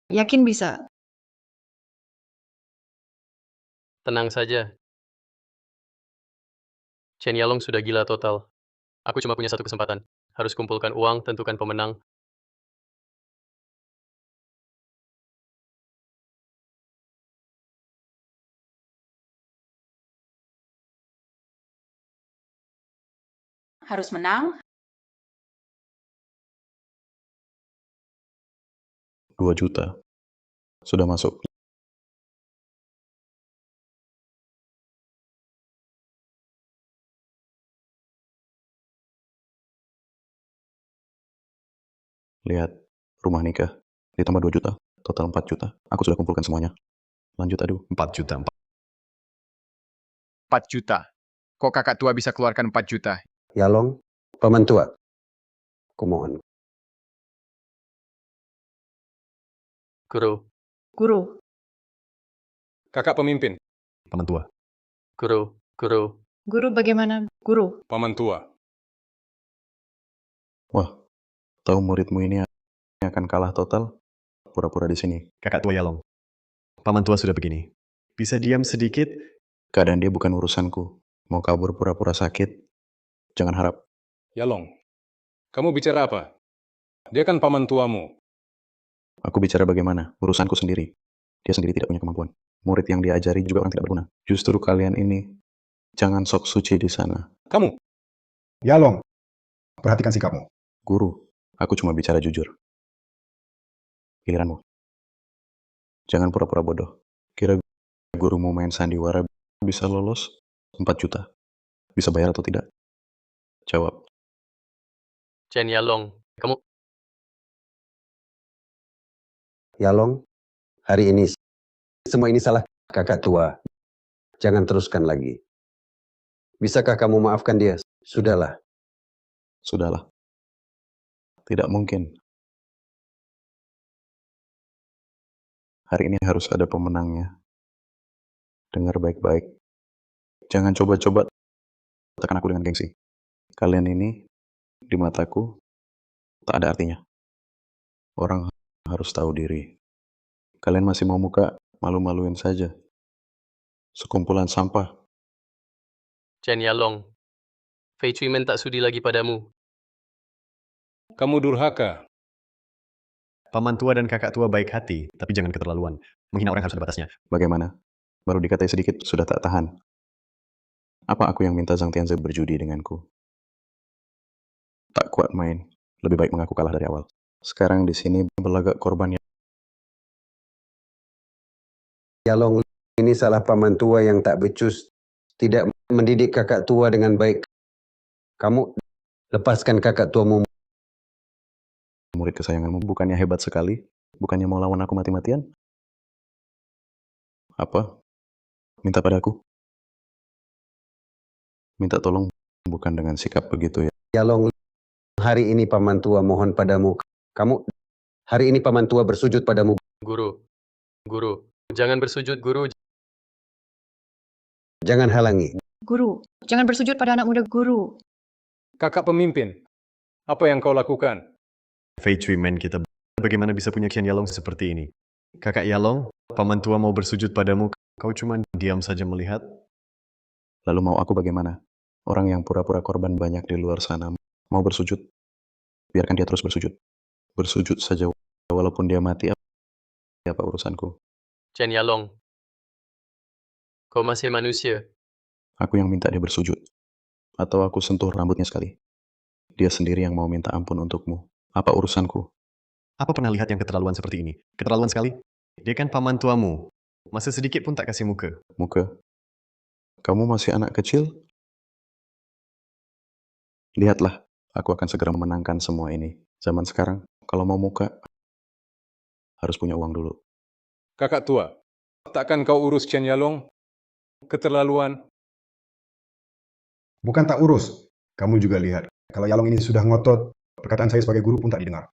Yakin bisa? Tenang saja. Chen Yalong sudah gila total. Aku cuma punya satu kesempatan. Harus kumpulkan uang, tentukan pemenang. Harus menang, 2 juta. Sudah masuk. Lihat, rumah nikah. Ditambah 2 juta. Total 4 juta. Aku sudah kumpulkan semuanya. Lanjut aduh. 4 juta. 4 juta. Kok kakak tua bisa keluarkan 4 juta? Yalong, paman tua. Kumohon. Guru, Guru, Kakak pemimpin, Paman tua. guru. guru bagaimana? Guru, paman tua. Wah, tahu muridmu ini akan kalah total? Pura-pura di sini. Kakak tua Yalong. Paman tua sudah begini. Bisa diam sedikit? Keadaan dia bukan urusanku. Mau kabur pura-pura sakit? Jangan harap. Yalong, kamu bicara apa? Dia kan paman tuamu. Aku bicara bagaimana? Urusanku sendiri. Dia sendiri tidak punya kemampuan. Murid yang diajari juga orang tidak berguna. Justru kalian ini, jangan sok suci di sana. Kamu, Yalong, perhatikan sikapmu. Guru, aku cuma bicara jujur. Giliranmu. Jangan pura-pura bodoh. Kira gurumu main sandiwara bisa lolos 4 juta. Bisa bayar atau tidak? Jawab. Chen Yalong, kamu... Yalong, hari ini semua ini salah kakak tua. Jangan teruskan lagi. Bisakah kamu maafkan dia? Sudahlah. Sudahlah. Tidak mungkin. Hari ini harus ada pemenangnya. Dengar baik-baik. Jangan coba-coba tekan aku dengan gengsi. Kalian ini, di mataku, tak ada artinya. Orang harus tahu diri. Kalian masih mau muka, malu-maluin saja. Sekumpulan sampah. Chen Yalong, Fei Cuimen tak sudi lagi padamu. kamu durhaka. Paman tua dan kakak tua baik hati, tapi jangan keterlaluan. Menghina orang harus ada batasnya. Bagaimana? Baru dikatai sedikit, sudah tak tahan. Apa aku yang minta Zhang Tianze berjudi denganku? Tak kuat main. Lebih baik mengaku kalah dari awal. Sekarang di sini berlagak korban ya. Yalong, ini salah paman tua yang tak becus. Tidak mendidik kakak tua dengan baik. Kamu Lepaskan kakak tuamu. Murid kesayanganmu bukannya hebat sekali? Bukannya mau lawan aku mati-matian? Apa? Minta padaku? Minta tolong bukan dengan sikap begitu ya. Yalong, hari ini paman tua mohon padamu. Hari ini paman tua bersujud padamu. Guru, guru, jangan bersujud guru. Jangan halangi. Guru, jangan bersujud pada anak muda guru. Kakak pemimpin, apa yang kau lakukan? Fei Cui Men kita bagaimana bisa punya Qian Yalong seperti ini? Kakak Yalong, paman tua mau bersujud padamu, kau cuma diam saja melihat. Lalu mau aku bagaimana? Orang yang pura-pura korban banyak di luar sana mau bersujud. Biarkan dia terus bersujud. Bersujud saja walaupun dia mati, apa urusanku? Chen Yalong, kau masih manusia. Aku yang minta dia bersujud. Atau aku sentuh rambutnya sekali. Dia sendiri yang mau minta ampun untukmu. Apa urusanku? Apa pernah lihat yang keterlaluan seperti ini? Keterlaluan sekali. Dia kan paman tuamu. Masa sedikit pun tak kasih muka. Muka? Kamu masih anak kecil? Lihatlah, aku akan segera memenangkan semua ini. Zaman sekarang, kalau mau muka, harus punya uang dulu. Kakak tua, takkan kau urus Chen Yalong? Keterlaluan. Bukan tak urus. Kamu juga lihat, kalau Yalong ini sudah ngotot, perkataan saya sebagai guru pun tak didengar.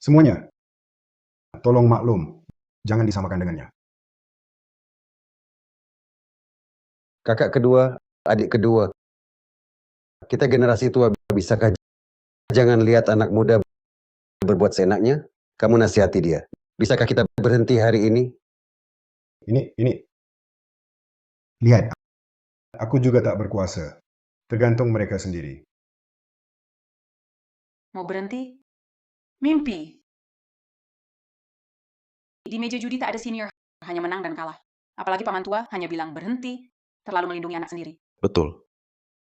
Semuanya, tolong maklum, jangan disamakan dengannya. Kakak kedua, adik kedua. Kita generasi tua, bisakah jangan lihat anak muda berbuat seenaknya? Kamu nasihati dia. Bisakah kita berhenti hari ini? Ini, lihat, aku juga tak berkuasa. Tergantung mereka sendiri. Mau berhenti? Mimpi. Di meja judi tak ada senior, hanya menang dan kalah. Apalagi paman tua hanya bilang berhenti, terlalu melindungi anak sendiri. Betul.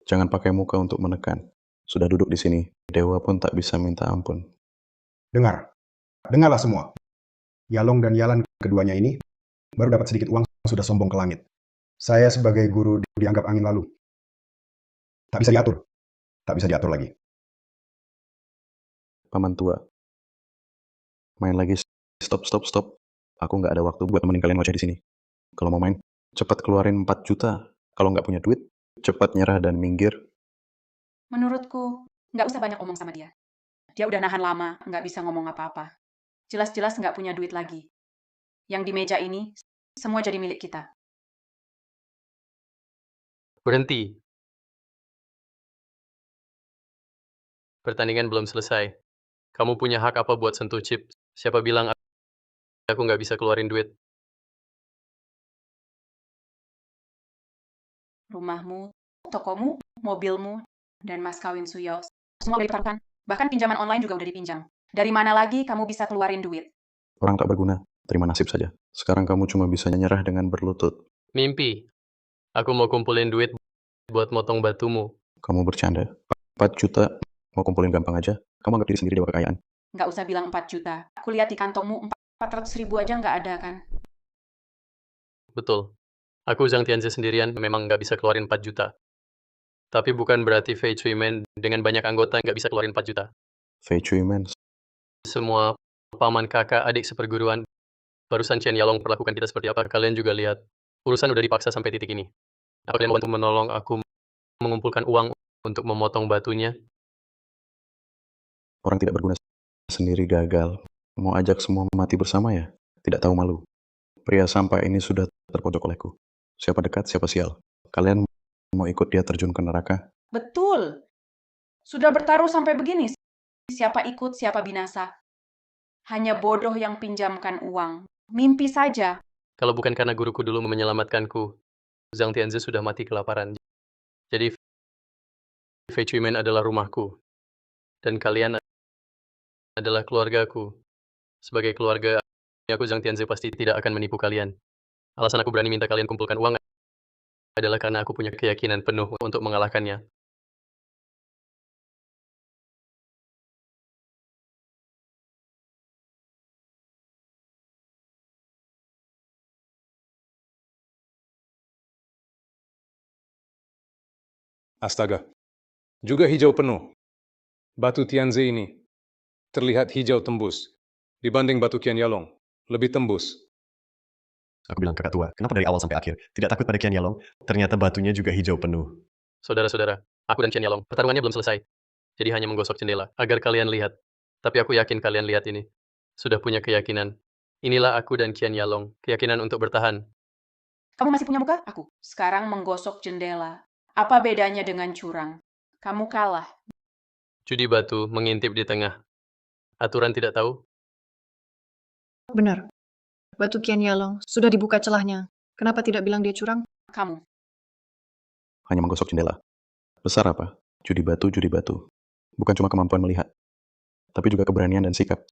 Jangan pakai muka untuk menekan. Sudah duduk di sini, dewa pun tak bisa minta ampun. Dengarlah semua. Yalong dan Yalan keduanya ini baru dapat sedikit uang sudah sombong ke langit. Saya sebagai guru dianggap angin lalu. Tak bisa diatur lagi. Paman tua. Main lagi. Stop. Aku nggak ada waktu buat nemenin kalian ngoceh di sini. Kalau mau main, cepat keluarin 4 juta. Kalau nggak punya duit, cepat nyerah dan minggir. Menurutku, nggak usah banyak omong sama dia. Dia udah nahan lama, nggak bisa ngomong apa-apa. Jelas-jelas nggak punya duit lagi. Yang di meja ini, semua jadi milik kita. Berhenti. Pertandingan belum selesai. Kamu punya hak apa buat sentuh chip? Siapa bilang aku nggak bisa keluarin duit? Rumahmu, tokomu, mobilmu, dan mas kawin Suyo, semua udah ditaruhkan. Bahkan pinjaman online juga udah dipinjam. Dari mana lagi kamu bisa keluarin duit? Orang tak berguna, terima nasib saja. Sekarang kamu cuma bisa nyerah dengan berlutut. Mimpi. Aku mau kumpulin duit buat motong batumu. Kamu bercanda. 4 juta, mau kumpulin gampang aja. Kamu anggap diri sendiri dewa kekayaan. Nggak usah bilang 4 juta. Aku lihat di kantongmu 400 ribu aja nggak ada kan? Betul. Aku Zhang Tianzi sendirian memang nggak bisa keluarin 4 juta. Tapi bukan berarti Fei Cui Men dengan banyak anggota nggak bisa keluarin 4 juta. Fei Cui Men, Semua paman kakak adik seperguruan, barusan Chen Yalong perlakukan kita seperti apa, kalian juga lihat. Urusan udah dipaksa sampai titik ini. Apa kalian mau menolong aku mengumpulkan uang untuk memotong batunya? orang tidak berguna sendiri gagal. Mau ajak semua mati bersama ya? Tidak tahu malu. Pria sampah ini sudah terpojok olehku. Siapa dekat, siapa sial. Kalian mau ikut dia terjun ke neraka? Betul. Sudah bertaruh sampai begini. Siapa ikut, siapa binasa. Hanya bodoh yang pinjamkan uang. Mimpi saja. Kalau bukan karena guruku dulu menyelamatkanku, Zhang Tianzi sudah mati kelaparan. Jadi Fei Cui Men adalah rumahku. Dan kalian adalah keluargaku. Sebagai keluarga, aku Zhang Tianzi pasti tidak akan menipu kalian. Alasan aku berani minta kalian kumpulkan uang adalah karena aku punya keyakinan penuh untuk mengalahkannya. Astaga. Juga hijau penuh. batu Tianze ini terlihat hijau tembus dibanding batu Qian Yalong. Lebih tembus. Aku bilang kakak tua, kenapa dari awal sampai akhir? Tidak takut pada Qian Yalong? Ternyata batunya juga hijau penuh. Saudara-saudara, aku dan Qian Yalong, pertarungannya belum selesai. Jadi hanya menggosok jendela, agar kalian lihat. Tapi aku yakin kalian lihat ini. Sudah punya keyakinan. Inilah aku dan Qian Yalong, keyakinan untuk bertahan. Kamu masih punya muka? Aku. Sekarang menggosok jendela. Apa bedanya dengan curang? Kamu kalah. Judi batu mengintip di tengah. Aturan tidak tahu? Benar. Batu Qian Yalong sudah dibuka celahnya. Kenapa tidak bilang dia curang? Kamu. Hanya menggosok jendela. Besar apa? Judi batu. Bukan cuma kemampuan melihat, tapi juga keberanian dan sikap.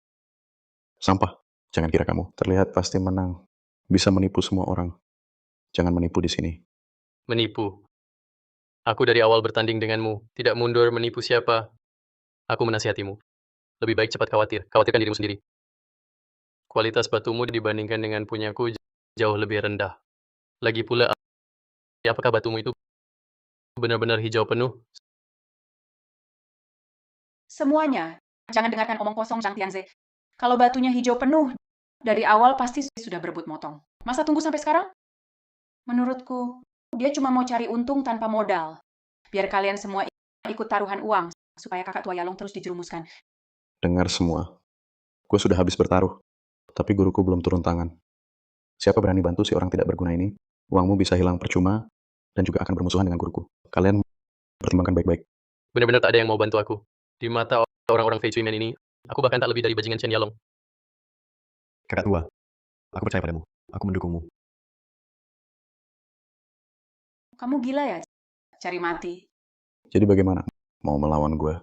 Sampah. Jangan kira kamu terlihat pasti menang. Bisa menipu semua orang. Jangan menipu di sini. Menipu. Aku dari awal bertanding denganmu, tidak mundur menipu siapa. Aku menasihatimu. Lebih baik cepat khawatirkan dirimu sendiri. Kualitas batumu dibandingkan dengan punyaku jauh lebih rendah. Lagi pula, apakah batumu itu benar-benar hijau penuh? Semuanya. Jangan dengarkan omong kosong Zhang Tianze. Kalau batunya hijau penuh, dari awal pasti sudah berebut motong. Masa tunggu sampai sekarang? Menurutku, dia cuma mau cari untung tanpa modal. Biar kalian semua ikut taruhan uang, supaya kakak tua Yalong terus dijerumuskan. Dengar semua. Gue sudah habis bertaruh, tapi guruku belum turun tangan. Siapa berani bantu si orang tidak berguna ini? Uangmu bisa hilang percuma, dan juga akan bermusuhan dengan guruku. Kalian pertimbangkan baik-baik. Benar-benar tak ada yang mau bantu aku. Di mata orang-orang Fei Cuimen ini, aku bahkan tak lebih dari bajingan Chen Yalong. Kakak tua, aku percaya padamu. Aku mendukungmu. Kamu gila ya? Cari mati. Jadi bagaimana? Mau melawan gue?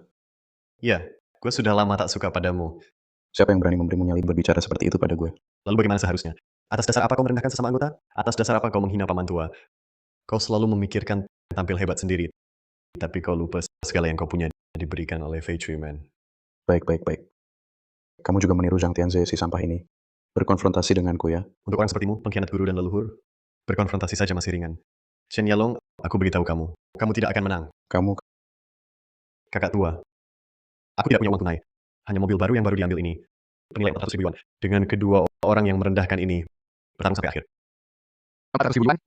Ya, gue sudah lama tak suka padamu. Siapa yang berani memberimu nyali berbicara seperti itu pada gue? Lalu bagaimana seharusnya? Atas dasar apa kau merendahkan sesama anggota? Atas dasar apa kau menghina paman tua? Kau selalu memikirkan tampil hebat sendiri. Tapi kau lupa segala yang kau punya diberikan oleh Fei Cuimen. Baik. Kamu juga meniru Zhang Tianze si sampah ini. Berkonfrontasi denganku ya. Untuk orang sepertimu, pengkhianat guru dan leluhur, berkonfrontasi saja masih ringan. Chen Yalong, aku beritahu kamu, kamu tidak akan menang. Kamu Kakak tua, aku tidak punya uang tunai. Hanya mobil baru yang baru diambil ini. Penilaian 400 ribu yuan. Dengan kedua orang yang merendahkan ini, bertarung sampai akhir. 400 ribu yuan?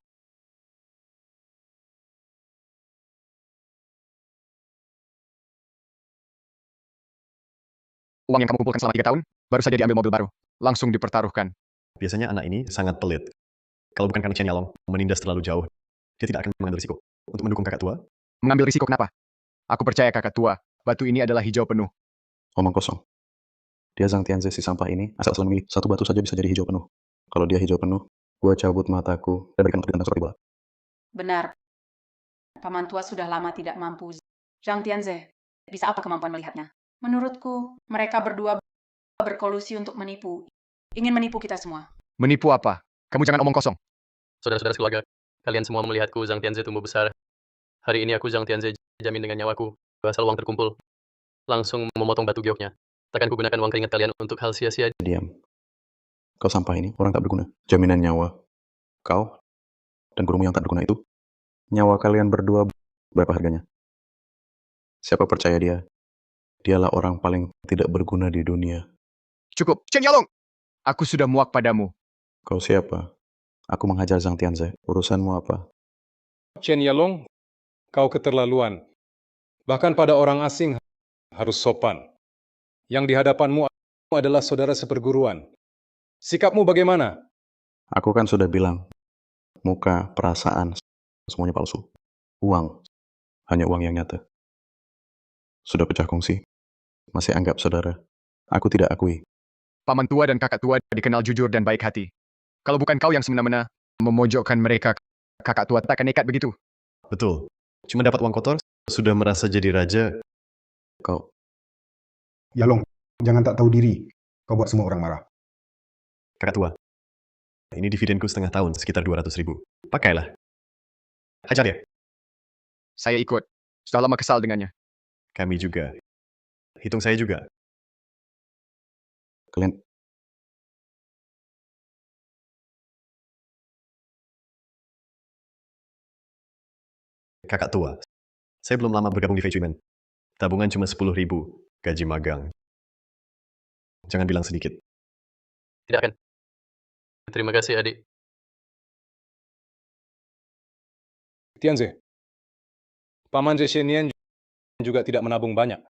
Uang yang kamu kumpulkan selama 3 tahun, baru saja diambil mobil baru. Langsung dipertaruhkan. Biasanya anak ini sangat pelit. Kalau bukan karena Chen Yalong menindas terlalu jauh, dia tidak akan mengambil risiko. Untuk mendukung kakak tua, Mengambil risiko kenapa? Aku percaya kakak tua, batu ini adalah hijau penuh. omong kosong. Dia Zhang Tianze si sampah ini asal memilih satu batu saja bisa jadi hijau penuh. Kalau dia hijau penuh, gue cabut mataku dan berikan untuk ditendang seperti bola. Benar. Paman tua sudah lama tidak mampu. Zhang Tianze, bisa apa kemampuan melihatnya? Menurutku, mereka berdua berkolusi untuk menipu. Ingin menipu kita semua. Menipu apa? Kamu jangan omong kosong. Saudara-saudara keluarga, kalian semua melihatku Zhang Tianze tumbuh besar. Hari ini aku Zhang Tianze jamin dengan nyawaku. Asal uang terkumpul, langsung memotong batu gioknya. Takkan kugunakan uang keringat kalian untuk hal sia-sia. Diam. Kau sampah ini, orang tak berguna. Jaminan nyawa. Kau dan gurumu yang tak berguna itu, nyawa kalian berdua berapa harganya? Siapa percaya dia? Dialah orang paling tidak berguna di dunia. Cukup, Chen Yalong! Aku sudah muak padamu. Kau siapa? Aku menghajar Zhang Tianze. Urusanmu apa? Chen Yalong, kau keterlaluan. Bahkan pada orang asing harus sopan. Yang di hadapanmu adalah saudara seperguruan. Sikapmu bagaimana? Aku kan sudah bilang, muka, perasaan, semuanya palsu. Uang, hanya uang yang nyata. Sudah pecah kongsi, masih anggap saudara. Aku tidak akui. Paman tua dan kakak tua dikenal jujur dan baik hati. Kalau bukan kau yang semena-mena memojokkan mereka, kakak tua tak akan nekat begitu. betul. Cuma dapat uang kotor, sudah merasa jadi raja. Kau, Yalong, jangan tak tahu diri. Kau buat semua orang marah. Kakak tua, ini dividenku setengah tahun, sekitar 200 ribu. Pakailah. Hajar ya. Saya ikut. Sudah lama kesal dengannya. Kami juga. Hitung saya juga. kalian Kakak tua, saya belum lama bergabung di Fei Cuimen. Tabungan cuma 10 ribu. gaji magang. Jangan bilang sedikit. Tidak akan. Terima kasih, adik. Tianze, Paman Zeshenian juga tidak menabung banyak.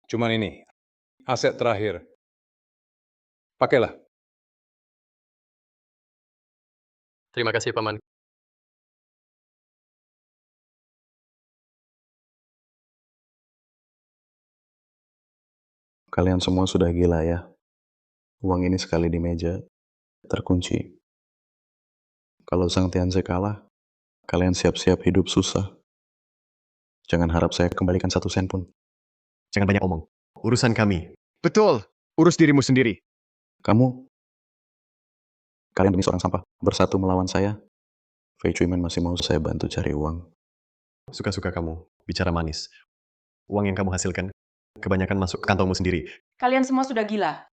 Cuman ini, aset terakhir. Pakailah. Terima kasih, Paman. Kalian semua sudah gila ya. Uang ini sekali di meja, terkunci. Kalau Sang Tianze kalah, kalian siap-siap hidup susah. Jangan harap saya kembalikan 1 sen pun. Jangan banyak omong. Urusan kami. Betul. Urus dirimu sendiri. Kalian demi seorang sampah, bersatu melawan saya. Fei Chuimen masih mau saya bantu cari uang. Suka-suka kamu. Bicara manis. Uang yang kamu hasilkan, kebanyakan masuk ke kantongmu sendiri. Kalian semua sudah gila.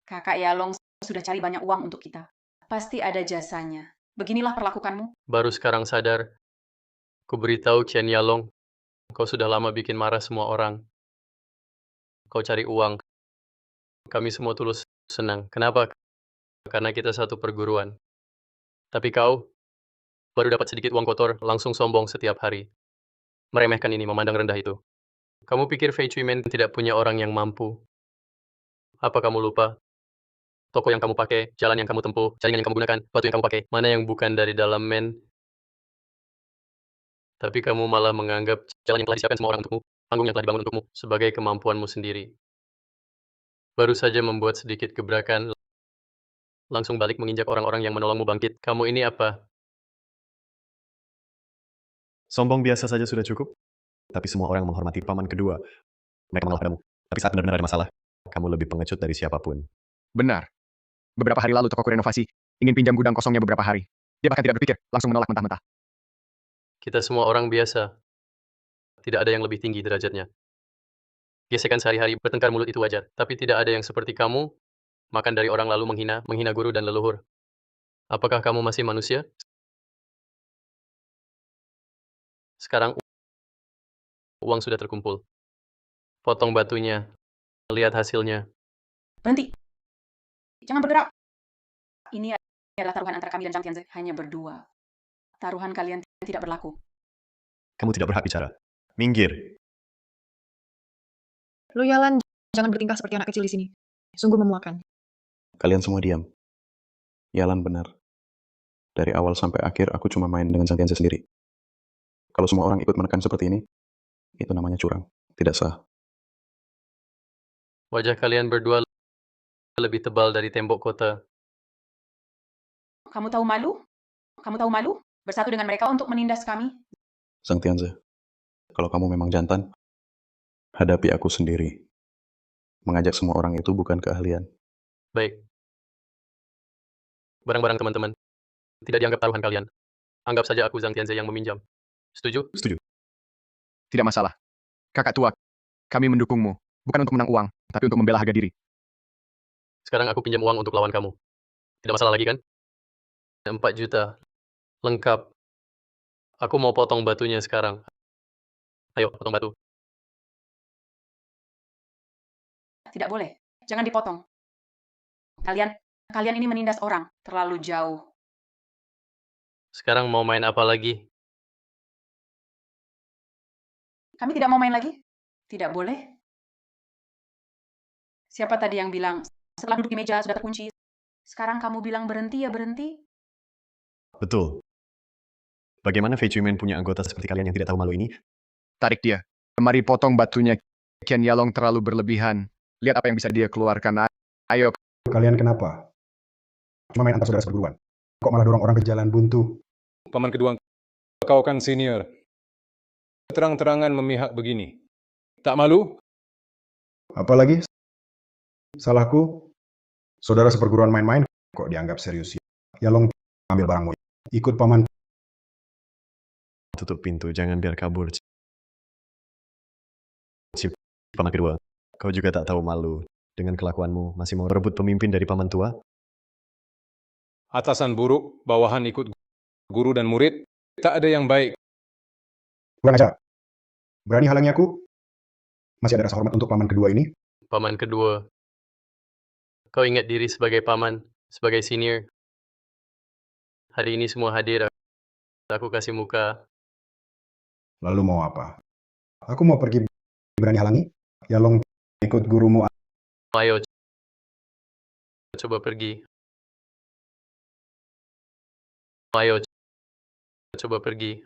Kakak Yalong sudah cari banyak uang untuk kita. Pasti ada jasanya. Beginilah perlakukanmu. Baru sekarang sadar. Ku beritahu Chen Yalong, kau sudah lama bikin marah semua orang. Kau cari uang. Kami semua tulus senang. Kenapa? Karena kita satu perguruan. Tapi kau baru dapat sedikit uang kotor, langsung sombong setiap hari. Meremehkan ini, memandang rendah itu. Kamu pikir Fei Chuimen tidak punya orang yang mampu? Apa kamu lupa? Toko yang kamu pakai, jalan yang kamu tempuh, jaringan yang kamu gunakan, batu yang kamu pakai, mana yang bukan dari dalam men? Tapi kamu malah menganggap jalan yang telah disiapkan semua orang untukmu, panggung yang telah dibangun untukmu, sebagai kemampuanmu sendiri. Baru saja membuat sedikit gebrakan, langsung balik menginjak orang-orang yang menolongmu bangkit. Kamu ini apa? Sombong biasa saja sudah cukup. Tapi semua orang menghormati paman kedua. Mereka mengalah padamu. Tapi saat benar-benar ada masalah, kamu lebih pengecut dari siapapun. Benar. Beberapa hari lalu tokoku renovasi. Ingin pinjam gudang kosongnya beberapa hari. Dia bahkan tidak berpikir, langsung menolak mentah-mentah. Kita semua orang biasa. Tidak ada yang lebih tinggi derajatnya. Gesekan sehari-hari, bertengkar mulut itu wajar. Tapi tidak ada yang seperti kamu, makan dari orang lalu menghina guru dan leluhur. Apakah kamu masih manusia? Sekarang uang sudah terkumpul. Potong batunya. Lihat hasilnya. Berhenti. Jangan bergerak. Ini adalah taruhan antara kami dan Zhang Tianze. Hanya berdua. Taruhan kalian tidak berlaku. Kamu tidak berhak bicara. Minggir. Lu Yalan, jangan bertingkah seperti anak kecil di sini. Sungguh memuakan. Kalian semua diam. Yalan benar. Dari awal sampai akhir aku cuma main dengan Sang Tianze sendiri. Kalau semua orang ikut menekan seperti ini, itu namanya curang. Tidak sah. Wajah kalian berdua lebih tebal dari tembok kota. Kamu tahu malu? Kamu tahu malu? Bersatu dengan mereka untuk menindas kami? Sang Tianze, kalau kamu memang jantan, hadapi aku sendiri. Mengajak semua orang itu bukan keahlian. Baik. Barang-barang teman-teman. Tidak dianggap taruhan kalian. Anggap saja aku Zhang Tianze yang meminjam. Setuju? Setuju. Tidak masalah. Kakak tua, kami mendukungmu. Bukan untuk menang uang, tapi untuk membela harga diri. Sekarang aku pinjam uang untuk lawan kamu. Tidak masalah lagi kan? 4 juta. Lengkap. Aku mau potong batunya sekarang. Ayo, potong batu. Tidak boleh. Jangan dipotong. Kalian ini menindas orang. Terlalu jauh. Sekarang mau main apa lagi? Kami tidak mau main lagi? Tidak boleh. Siapa tadi yang bilang, setelah duduk di meja sudah terkunci, sekarang kamu bilang berhenti ya berhenti? Betul. Bagaimana Fei Chuimen punya anggota seperti kalian yang tidak tahu malu ini? Tarik dia. Mari potong batunya. Qian Yalong terlalu berlebihan. Lihat apa yang bisa dia keluarkan. Ayo. Kalian kenapa? Cuma main antar saudara seperguruan. Kok malah dorong orang ke jalan buntu? Paman kedua, kau kan senior. Terang-terangan memihak begini. Tak malu? Apalagi salahku, saudara seperguruan main-main kok dianggap serius. Yalong ambil barangmu. Ikut paman. Tutup pintu, jangan biar kabur. Si paman kedua, kau juga tak tahu malu. Dengan kelakuanmu, masih mau rebut pemimpin dari paman tua? Atasan buruk, bawahan ikut guru dan murid. Tak ada yang baik. Kurang ajar. Berani halangi aku? Masih ada rasa hormat untuk paman kedua ini? Paman kedua. Kau ingat diri sebagai paman, sebagai senior. Hari ini semua hadir, aku kasih muka. Lalu mau apa? Aku mau pergi, berani halangi? Yalong ikut gurumu. Ayo, coba pergi. Ayo, coba pergi.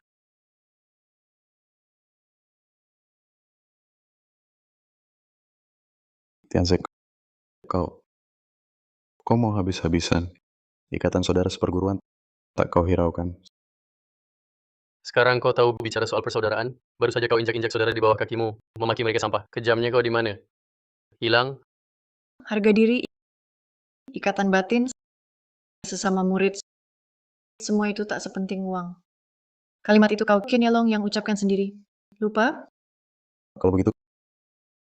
Tianze, kau mau habis-habisan. Ikatan saudara seperguruan tak kau hiraukan. Sekarang kau tahu bicara soal persaudaraan? Baru saja kau injak-injak saudara di bawah kakimu, memaki mereka sampah. Kejamnya kau di mana? Hilang? Harga diri, ikatan batin, sesama murid, semua itu tak sepenting uang. Kalimat itu kau Ken Yalong yang ucapkan sendiri. Lupa? Kalau begitu,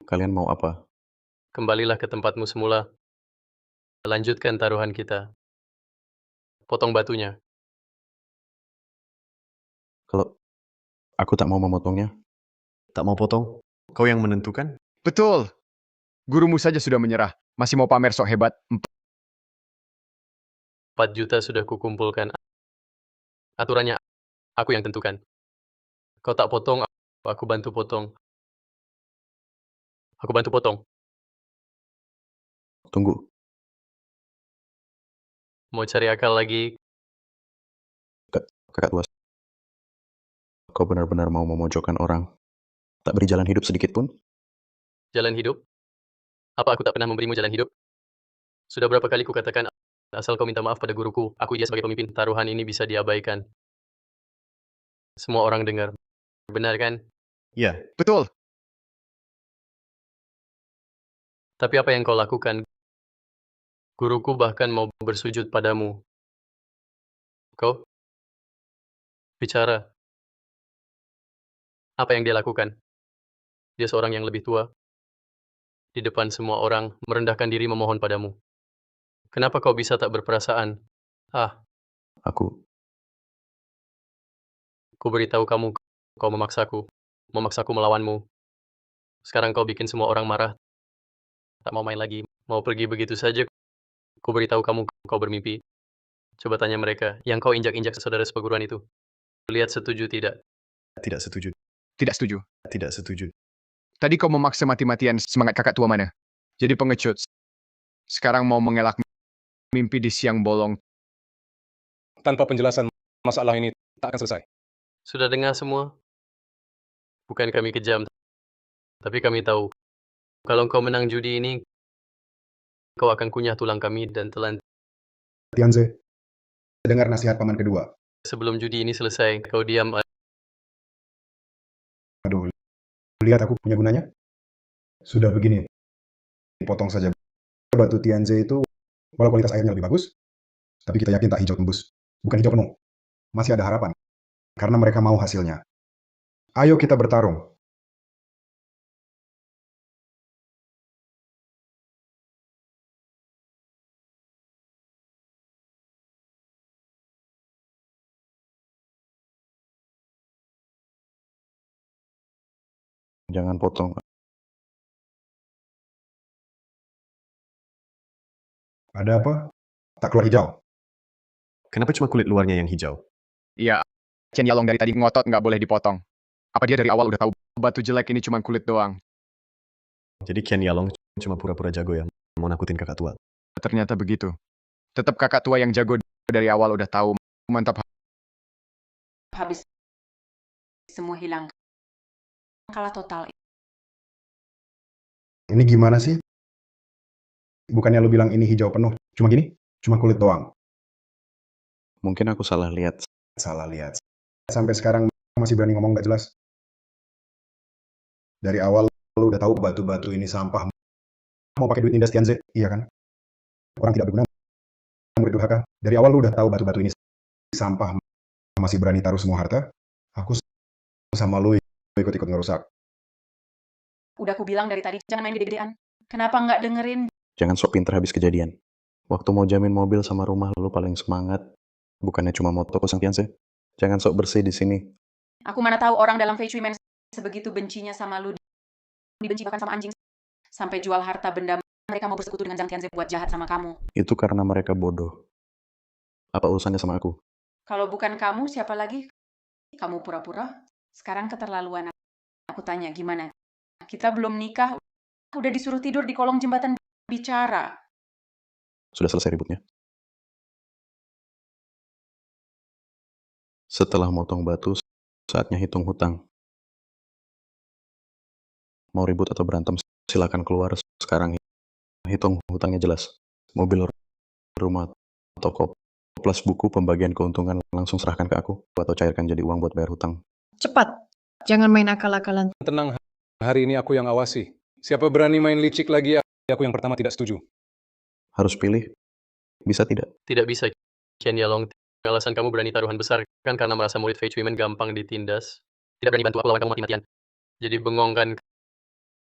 kalian mau apa? Kembalilah ke tempatmu semula. Lanjutkan taruhan kita. Potong batunya. Kalau aku tak mau memotongnya, Tak mau potong? Kau yang menentukan? Betul. Gurumu saja sudah menyerah. Masih mau pamer sok hebat. 4 juta sudah kukumpulkan. Aturannya aku yang tentukan. Kau tak potong, aku bantu potong. Aku bantu potong. tunggu. Mau cari akal lagi? Kakak tua, kau benar-benar mau memojokkan orang? Tak beri jalan hidup sedikit pun? Jalan hidup? Apa aku tak pernah memberimu jalan hidup? Sudah berapa kali kukatakan, asal kau minta maaf pada guruku, aku dia sebagai pemimpin, taruhan ini bisa diabaikan. Semua orang dengar. Benar kan? Ya, Betul. Tapi apa yang kau lakukan? Guruku bahkan mau bersujud padamu. Kau? Bicara. Apa yang dia lakukan? Dia seorang yang lebih tua. Di depan semua orang, merendahkan diri memohon padamu. Kenapa kau bisa tak berperasaan? Ah, Aku, ku beritahu kamu, kau memaksaku melawanmu. Sekarang kau bikin semua orang marah, tak mau main lagi, mau pergi begitu saja. Ku beritahu kamu, kau bermimpi. Coba tanya mereka, yang kau injak-injak saudara seperguruan itu. Lihat setuju tidak? tidak setuju. Tidak setuju. Tidak setuju. Tadi kau memaksa mati-matian semangat kakak tua mana? Jadi pengecut. Sekarang mau mengelak mimpi di siang bolong. Tanpa penjelasan, masalah ini tak akan selesai. Sudah dengar semua? Bukan kami kejam, tapi kami tahu. Kalau kau menang judi ini, kau akan kunyah tulang kami dan telan. Tianze, dengar nasihat paman kedua. Sebelum judi ini selesai, kau diam. Aduh, lihat aku punya gunanya. Sudah begini, potong saja. Batu Tianze itu, walau kualitas airnya lebih bagus, tapi kita yakin tak hijau tembus. Bukan hijau penuh. Masih ada harapan. Karena mereka mau hasilnya. Ayo kita bertarung. jangan potong. Ada apa? Tak keluar hijau. Kenapa cuma kulit luarnya yang hijau? Iya, Chen Yalong dari tadi ngotot nggak boleh dipotong. Apa dia dari awal udah tahu batu jelek ini cuma kulit doang? Jadi Ken Yalong cuma pura-pura jago ya, mau nakutin kakak tua. Ternyata begitu. Tetap kakak tua yang jago dari awal udah tahu. Mantap. Habis semua hilang. Kalah total. Ini gimana sih? Bukannya lu bilang ini hijau penuh. Cuma gini? Cuma kulit doang. Mungkin aku salah lihat. Salah lihat. Sampai sekarang masih berani ngomong nggak jelas. Dari awal lu udah tahu batu-batu ini sampah. Mau pakai duit Nindas Tianze, iya kan? Orang tidak berguna, murid durhaka. Dari awal lu udah tahu batu-batu ini sampah. Masih berani taruh semua harta. Aku sama lu ikut-ikut ngerusak. Udah aku bilang dari tadi, jangan main gede-gedean. Kenapa nggak dengerin? Jangan sok pinter habis kejadian. Waktu mau jamin mobil sama rumah lu paling semangat. Bukannya cuma mau toko sang Tianze. Jangan sok bersih di sini. Aku mana tahu orang dalam Fei Shui Men sebegitu bencinya sama lu. dibenci bahkan sama anjing. Sampai jual harta benda mereka mau bersekutu dengan Zhang Tianze buat jahat sama kamu. Itu karena mereka bodoh. Apa urusannya sama aku? Kalau bukan kamu, siapa lagi? Kamu pura-pura. Sekarang keterlaluan. Aku tanya, gimana? Kita belum nikah, udah disuruh tidur di kolong jembatan bicara. Sudah selesai ributnya. Setelah motong batu, saatnya hitung hutang. Mau ribut atau berantem, silakan keluar sekarang. Hitung hutangnya jelas. Mobil, rumah, toko, plus buku, pembagian keuntungan langsung serahkan ke aku. Atau cairkan jadi uang buat bayar hutang. Cepat, jangan main akal-akalan. Tenang, hari ini aku yang awasi. Siapa berani main licik lagi, aku yang pertama tidak setuju. Harus pilih. Bisa tidak? Tidak bisa, Chen Yalong. Alasan kamu berani taruhan besar kan karena merasa murid Fei Chuimen gampang ditindas. Tidak berani bantu aku lawan kamu mati-matian. Jadi bengong kan.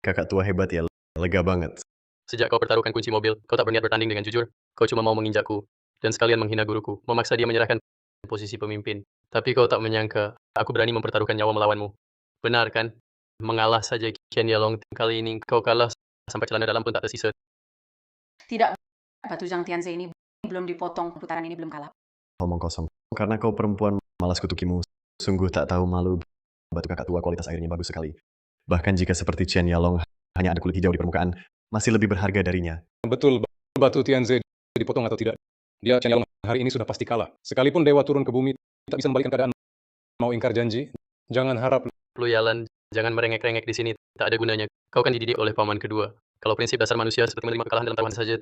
Kakak tua hebat ya, lega banget. Sejak kau pertaruhkan kunci mobil, kau tak berniat bertanding dengan jujur. Kau cuma mau menginjakku. Dan sekalian menghina guruku. Memaksa dia menyerahkan posisi pemimpin. Tapi kau tak menyangka, aku berani mempertaruhkan nyawa melawanmu. Benar kan? Mengalah saja, Chen Yalong. Kali ini kau kalah sampai celana dalam pun tak tersisa. Tidak, batu Zhang Tianze ini belum dipotong, putaran ini belum kalah. Omong kosong. Karena kau perempuan malas kutukimu, sungguh tak tahu malu. Batu kakak tua kualitas airnya bagus sekali. Bahkan jika seperti Chen Yalong hanya ada kulit hijau di permukaan, masih lebih berharga darinya. Betul, batu Tianze dipotong atau tidak. Dia Chen Yalong hari ini sudah pasti kalah. Sekalipun dewa turun ke bumi, tak bisa membalikkan keadaan. Mau ingkar janji? Jangan harap. Lu Yalan, jangan merengek-rengek di sini. Tak ada gunanya. Kau kan dididik oleh paman kedua. Kalau prinsip dasar manusia seperti menerima kekalahan dalam taruhan saja,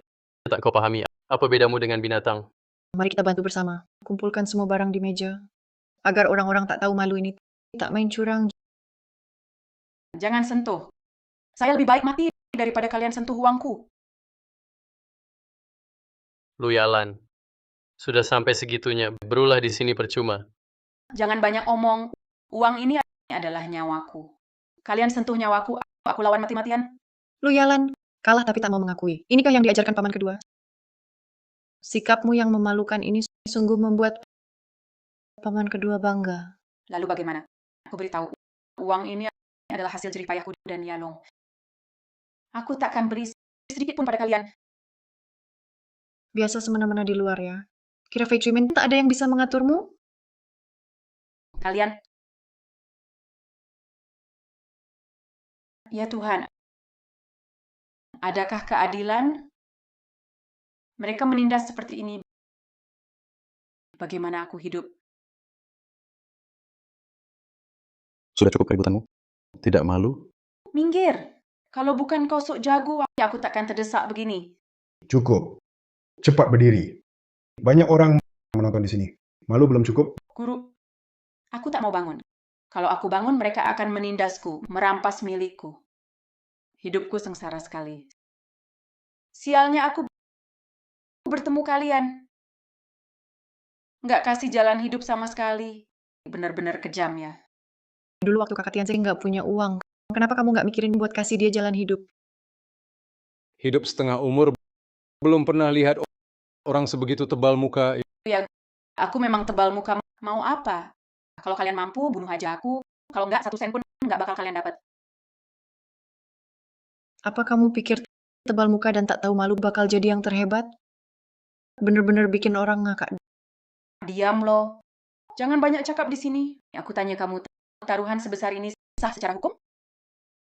tak kau pahami. Apa bedamu dengan binatang? Mari kita bantu bersama. Kumpulkan semua barang di meja. Agar orang-orang tak tahu malu ini. Tak main curang. Jangan sentuh. Saya lebih baik mati daripada kalian sentuh uangku. Lu Yalan, sudah sampai segitunya. Berulah di sini percuma. Jangan banyak omong. Uang ini adalah nyawaku. Kalian sentuh nyawaku, aku lawan mati-matian. Lu Yalan, kalah tapi tak mau mengakui. Inikah yang diajarkan paman kedua? Sikapmu yang memalukan ini sungguh membuat paman kedua bangga. Lalu bagaimana? Aku beritahu, uang ini adalah hasil jerih payahku dan Yalong. Aku takkan beri sedikit pun pada kalian. Biasa semena-mena di luar ya. Kira Fei Chuimen tak ada yang bisa mengaturmu? Kalian. Ya Tuhan, adakah keadilan? Mereka menindas seperti ini. Bagaimana aku hidup? Sudah cukup keributanmu? Tidak malu? Minggir. Kalau bukan kau sok jago, aku takkan terdesak begini. Cukup. Cepat berdiri. Banyak orang menonton di sini. Malu belum cukup? Guru, aku tak mau bangun. Kalau aku bangun, mereka akan menindasku, merampas milikku. Hidupku sengsara sekali. Sialnya aku bertemu kalian. Nggak kasih jalan hidup sama sekali. Benar-benar kejam ya. Dulu waktu kakak Tianze nggak punya uang. Kenapa kamu nggak mikirin buat kasih dia jalan hidup? Hidup setengah umur, belum pernah lihat orang sebegitu tebal muka. Ya, aku memang tebal muka. Mau apa? Kalau kalian mampu, bunuh aja aku. Kalau nggak, 1 sen pun nggak bakal kalian dapat. Apa kamu pikir tebal muka dan tak tahu malu bakal jadi yang terhebat? Bener-bener bikin orang ngakak. Diam loh. Jangan banyak cakap di sini. Aku tanya kamu, taruhan sebesar ini sah secara hukum?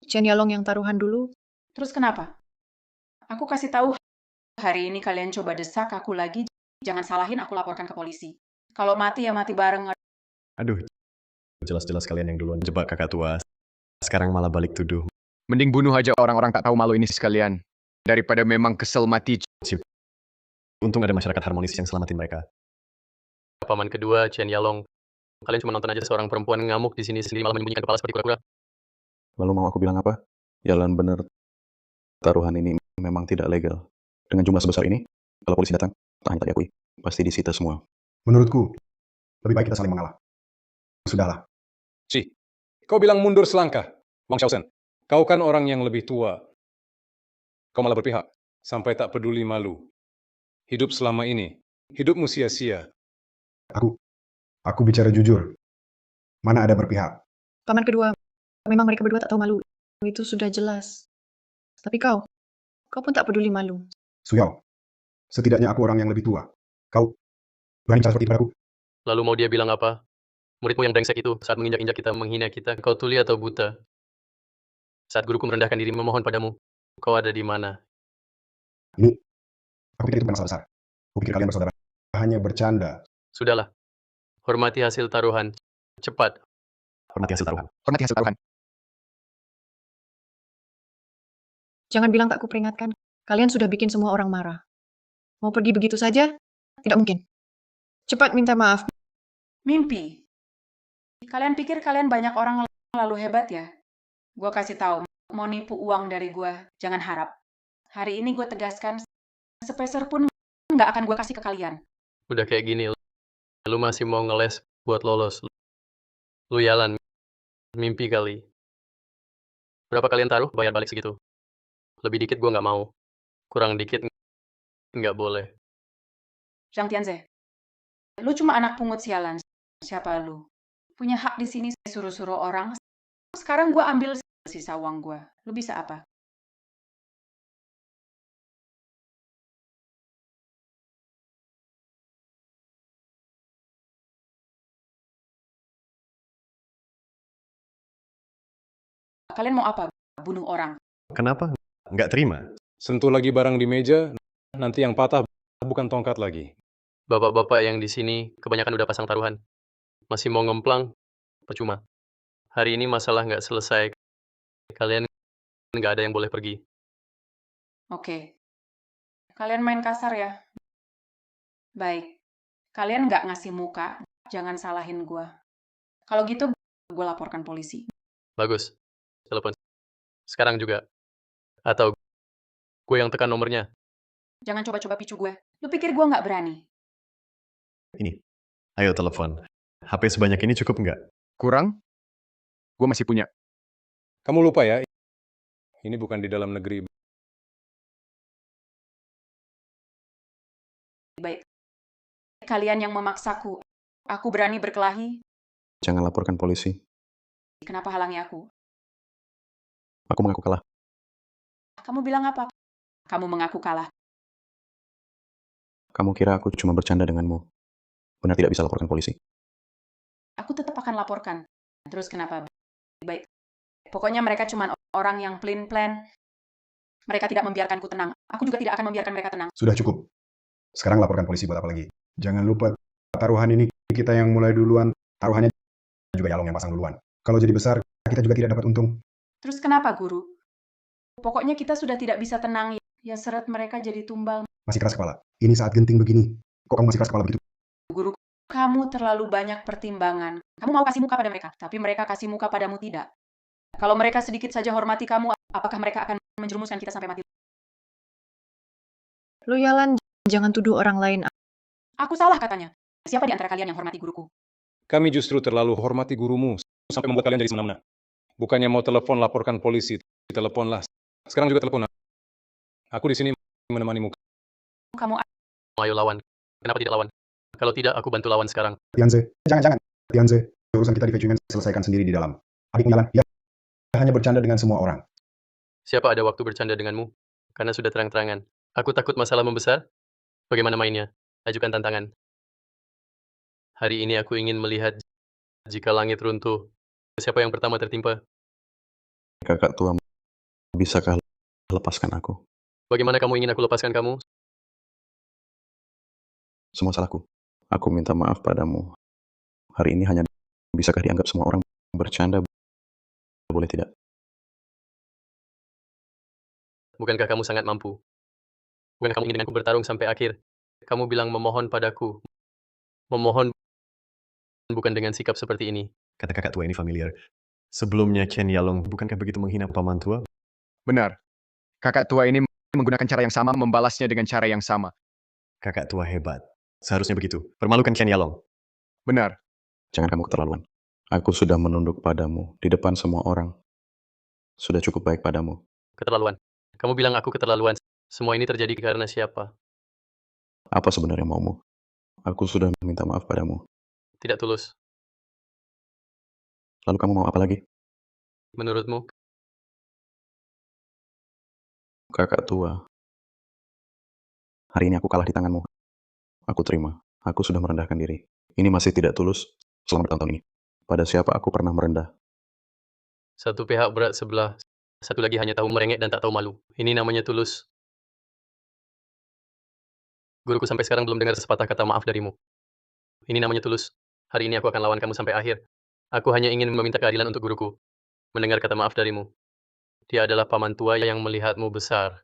Chen Yalong yang taruhan dulu. Terus kenapa? Aku kasih tahu, hari ini kalian coba desak aku lagi. Jangan salahin, aku laporkan ke polisi. Kalau mati ya mati bareng. Aduh, jelas-jelas kalian yang duluan jebak kakak tua. Sekarang malah balik tuduh. Mending bunuh aja orang-orang tak tahu malu ini sekalian. Daripada memang kesel mati. Untung ada masyarakat harmonis yang selamatin mereka. Paman kedua, Chen Yalong. Kalian cuma nonton aja seorang perempuan ngamuk di sini sendiri malah menyembunyikan kepala seperti kura-kura. Lalu mau aku bilang apa? Yalan bener. Taruhan ini memang tidak legal. Dengan jumlah sebesar ini, kalau polisi datang, tak hanya tak diakui. Pasti disita semua. Menurutku, lebih baik kita saling mengalah. Sudahlah. Ci, kau bilang mundur selangkah. Wang Xiaoshen, kau kan orang yang lebih tua. Kau malah berpihak, sampai tak peduli malu. Hidup selama ini, hidupmu sia-sia. Aku bicara jujur. Mana ada berpihak. Paman kedua, memang mereka berdua tak tahu malu. itu sudah jelas. Tapi kau pun tak peduli malu. Suyao, setidaknya aku orang yang lebih tua. Kau berani bicara seperti itu padaku? Lalu mau dia bilang apa? Muridmu yang brengsek itu saat menginjak-injak kita, menghina kita, kau tuli atau buta? Saat guruku merendahkan diri memohon padamu, kau ada di mana? Ini, aku pikir itu bukan masalah besar. Aku pikir kalian bersaudara. Hanya bercanda. Sudahlah, hormati hasil taruhan. Cepat. Hormati hasil taruhan. Hormati hasil taruhan. Jangan bilang tak kuperingatkan. Kalian sudah bikin semua orang marah. Mau pergi begitu saja? Tidak mungkin. Cepat minta maaf. Mimpi. Kalian pikir kalian banyak orang lalu hebat ya? Gua kasih tahu, mau nipu uang dari gua, jangan harap. Hari ini gue tegaskan, sepeser pun nggak akan gue kasih ke kalian. Udah kayak gini, lu masih mau ngeles buat lolos. Lu yalan, mimpi kali. Berapa kalian taruh, bayar balik segitu. Lebih dikit gue nggak mau. Kurang dikit nggak boleh. Zhang Tianze, lu cuma anak pungut sialan. Siapa lu? Punya hak di sini suruh-suruh orang. Sekarang gue ambil sisa uang gue. Lu bisa apa? Kalian mau apa? Bunuh orang. Kenapa nggak terima? Sentuh lagi barang di meja, nanti yang patah bukan tongkat lagi. Bapak-bapak yang di sini kebanyakan udah pasang taruhan. Masih mau ngemplang, percuma. Hari ini masalah nggak selesai. Kalian nggak ada yang boleh pergi. Oke. Kalian main kasar ya? Baik. Kalian nggak ngasih muka, jangan salahin gue. Kalau gitu, gue laporkan polisi. Bagus. Telepon. Sekarang juga. Atau gue yang tekan nomornya. Jangan coba-coba picu gue. Lu pikir gue nggak berani? Ini. Ayo telepon. HP sebanyak ini cukup nggak? Kurang? Gue masih punya. Kamu lupa ya, ini bukan di dalam negeri. Baik. Kalian yang memaksaku. Aku berani berkelahi. Jangan laporkan polisi. Kenapa halangi aku? Aku mengaku kalah. Kamu bilang apa? Kamu mengaku kalah. Kamu kira aku cuma bercanda denganmu. Benar tidak bisa laporkan polisi. Aku tetap akan laporkan. Terus kenapa? Baik. Pokoknya mereka cuma orang yang plan. Mereka tidak membiarkanku tenang. Aku juga tidak akan membiarkan mereka tenang. Sudah cukup. Sekarang laporkan polisi buat apa lagi? Jangan lupa, taruhan ini kita yang mulai duluan. Taruhannya juga Yalong yang pasang duluan. Kalau jadi besar, kita juga tidak dapat untung. Terus kenapa, Guru? Pokoknya kita sudah tidak bisa tenang. Ya seret mereka jadi tumbal. Masih keras kepala. Ini saat genting begini. Kok kamu masih keras kepala begitu? Guru, kamu terlalu banyak pertimbangan. Kamu mau kasih muka pada mereka, tapi mereka kasih muka padamu tidak. Kalau mereka sedikit saja hormati kamu, apakah mereka akan menjerumuskan kita sampai mati? Lu Yalan, jangan tuduh orang lain. Aku salah katanya. Siapa di antara kalian yang hormati guruku? Kami justru terlalu hormati gurumu, sampai membuat kalian jadi semena-mena. Bukannya mau telepon laporkan polisi, teleponlah. Sekarang juga telepon. Aku di sini menemanimu. Kamu Ayo lawan. Kenapa tidak lawan? Kalau tidak, aku bantu lawan sekarang. Tianze, jangan. Tianze, urusan kita di Fei selesaikan sendiri di dalam. Adikmu Yalan, dia hanya bercanda dengan semua orang. Siapa ada waktu bercanda denganmu? Karena sudah terang-terangan. Aku takut masalah membesar. Bagaimana mainnya? Ajukan tantangan. Hari ini aku ingin melihat jika langit runtuh. Siapa yang pertama tertimpa? Kakak tua, bisakah lepaskan aku? Bagaimana kamu ingin aku lepaskan kamu? Semua salahku. Aku minta maaf padamu. Hari ini hanya bisakah dianggap semua orang bercanda? Boleh tidak? Bukankah kamu sangat mampu? Bukankah kamu ingin denganku bertarung sampai akhir? Kamu bilang memohon padaku. Memohon bukan dengan sikap seperti ini. Kata kakak tua ini familiar. Sebelumnya Chen Yalong bukankah begitu menghina paman tua? Benar. Kakak tua ini menggunakan cara yang sama, membalasnya dengan cara yang sama. Kakak tua hebat. Seharusnya begitu. Permalukan Chen Yalong. Benar. Jangan kamu keterlaluan. Aku sudah menunduk padamu di depan semua orang. Sudah cukup baik padamu. Keterlaluan. Kamu bilang aku keterlaluan. Semua ini terjadi karena siapa? Apa sebenarnya maumu? Aku sudah meminta maaf padamu. Tidak tulus. Lalu kamu mau apa lagi? Menurutmu? Kakak tua, hari ini aku kalah di tanganmu. Aku terima. Aku sudah merendahkan diri. Ini masih tidak tulus selama bertahun-tahun ini. Pada siapa aku pernah merendah? Satu pihak berat sebelah, satu lagi hanya tahu merengek dan tak tahu malu. Ini namanya tulus. Guruku sampai sekarang belum dengar sepatah kata maaf darimu. Ini namanya tulus. Hari ini aku akan lawan kamu sampai akhir. Aku hanya ingin meminta keadilan untuk guruku. Mendengar kata maaf darimu. Dia adalah paman tua yang melihatmu besar.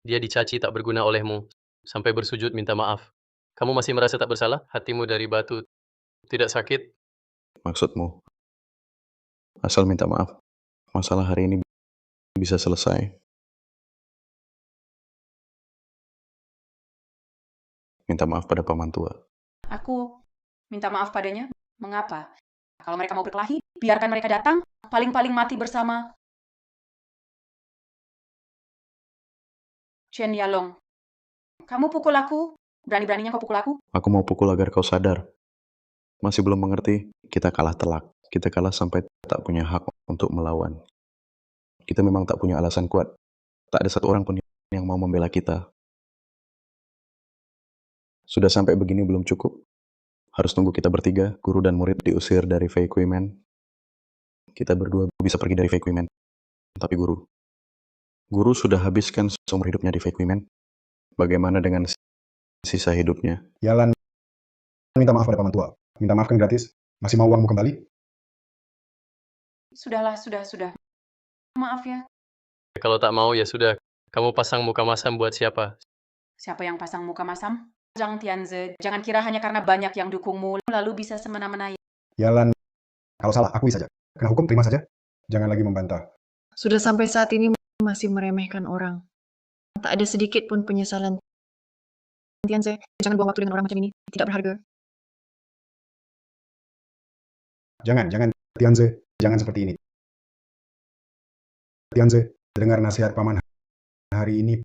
Dia dicaci tak berguna olehmu, sampai bersujud minta maaf. Kamu masih merasa tak bersalah? Hatimu dari batu tidak sakit? Maksudmu, asal minta maaf. Masalah hari ini bisa selesai. Minta maaf pada paman tua. Aku minta maaf padanya. Mengapa? Kalau mereka mau berkelahi, biarkan mereka datang. Paling-paling mati bersama. Chen Yalong, kamu pukul aku. Berani-beraninya kau pukul aku. Aku mau pukul agar kau sadar. Masih belum mengerti, kita kalah telak. Kita kalah sampai tak punya hak untuk melawan. Kita memang tak punya alasan kuat. Tak ada satu orang pun yang mau membela kita. Sudah sampai begini belum cukup. Harus tunggu kita bertiga, guru dan murid diusir dari Fei Kuimen. Kita berdua bisa pergi dari Fei Kuimen. Tapi guru sudah habiskan seumur hidupnya di Fei Kuimen. Bagaimana dengan sisa hidupnya? Yalan, minta maaf pada paman tua. Minta maaf kan gratis. Masih mau uangmu kembali? Sudahlah, sudah. Maaf ya. Kalau tak mau, ya sudah. Kamu pasang muka masam buat siapa? Siapa yang pasang muka masam? Zhang Tianze, jangan kira hanya karena banyak yang dukungmu, lalu bisa semena-mena. Yalan, kalau salah akui saja. Kena hukum terima saja. Jangan lagi membantah. Sudah sampai saat ini masih meremehkan orang. Tak ada sedikit pun penyesalan. Tianze, jangan buang waktu dengan orang macam ini. Tidak berharga. Jangan, Tianze, jangan seperti ini. Tianze, dengar nasihat paman hari ini.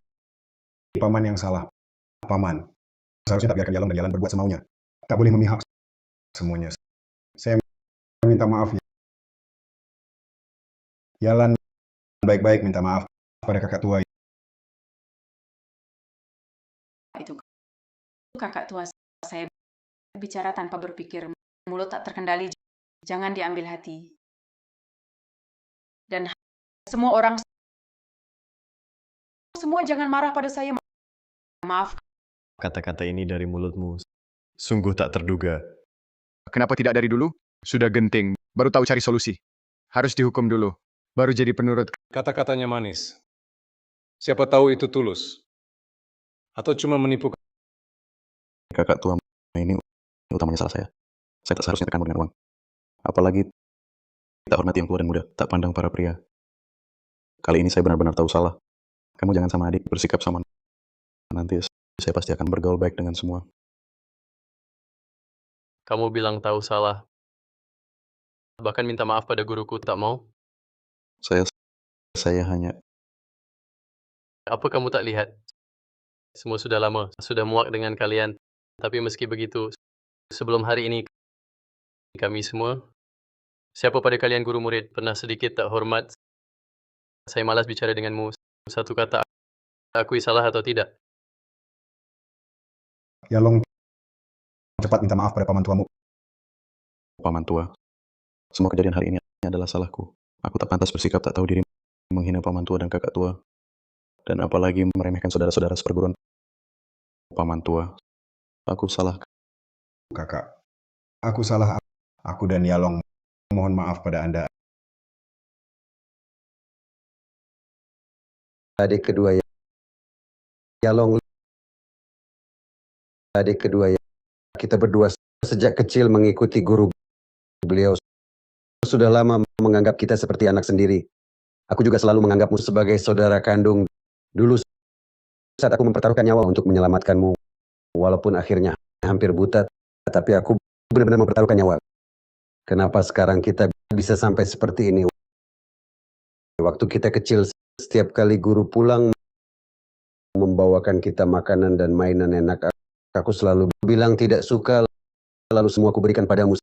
Paman yang salah. Paman. Seharusnya tak biarkan Yalong dan Yalan berbuat semaunya. Tak boleh memihak semuanya. Saya minta maaf. Yalan baik-baik minta maaf pada kakak tua. Itu kakak tua saya bicara tanpa berpikir, mulut tak terkendali, jangan diambil hati. Dan semua orang, semua jangan marah pada saya. Maaf. Kata-kata ini dari mulutmu sungguh tak terduga. Kenapa tidak dari dulu? Sudah genting, baru tahu cari solusi. Harus dihukum dulu, baru jadi penurut. Kata-katanya manis. Siapa tahu itu tulus. Atau cuma menipu. Kakak tua ini utamanya salah saya. Saya tak seharusnya tekanmu dengan uang. Apalagi tak hormati yang tua dan muda, tak pandang para pria. Kali ini saya benar-benar tahu salah. Kamu jangan sama adik bersikap sama. Nanti saya pasti akan bergaul baik dengan semua. Kamu bilang tahu salah. Bahkan minta maaf pada guruku, tak mau? Saya hanya Apa kamu tak lihat? Semua sudah lama, sudah muak dengan kalian. Tapi meski begitu, sebelum hari ini, kami semua, siapa pada kalian guru murid, pernah sedikit tak hormat? Saya malas bicara denganmu. Satu kata, akui salah atau tidak? Yalong, cepat minta maaf pada paman tuamu. paman tua. Semua kejadian hari ini adalah salahku. Aku tak pantas bersikap tak tahu diri, menghina paman tua dan kakak tua. Dan apalagi meremehkan saudara-saudara seperguruan paman tua. Aku salah. Kakak, aku salah. Aku dan Yalong mohon maaf pada Anda. Adik kedua Yalong, adik kedua kita berdua sejak kecil mengikuti guru beliau. Sudah lama menganggap kita seperti anak sendiri. Aku juga selalu menganggapmu sebagai saudara kandung. Dulu saat aku mempertaruhkan nyawa untuk menyelamatkanmu, walaupun akhirnya hampir buta, tapi aku benar-benar mempertaruhkan nyawa. Kenapa sekarang kita bisa sampai seperti ini? Waktu kita kecil, setiap kali guru pulang membawakan kita makanan dan mainan enak, aku selalu bilang tidak suka, lalu semua aku berikan padamu.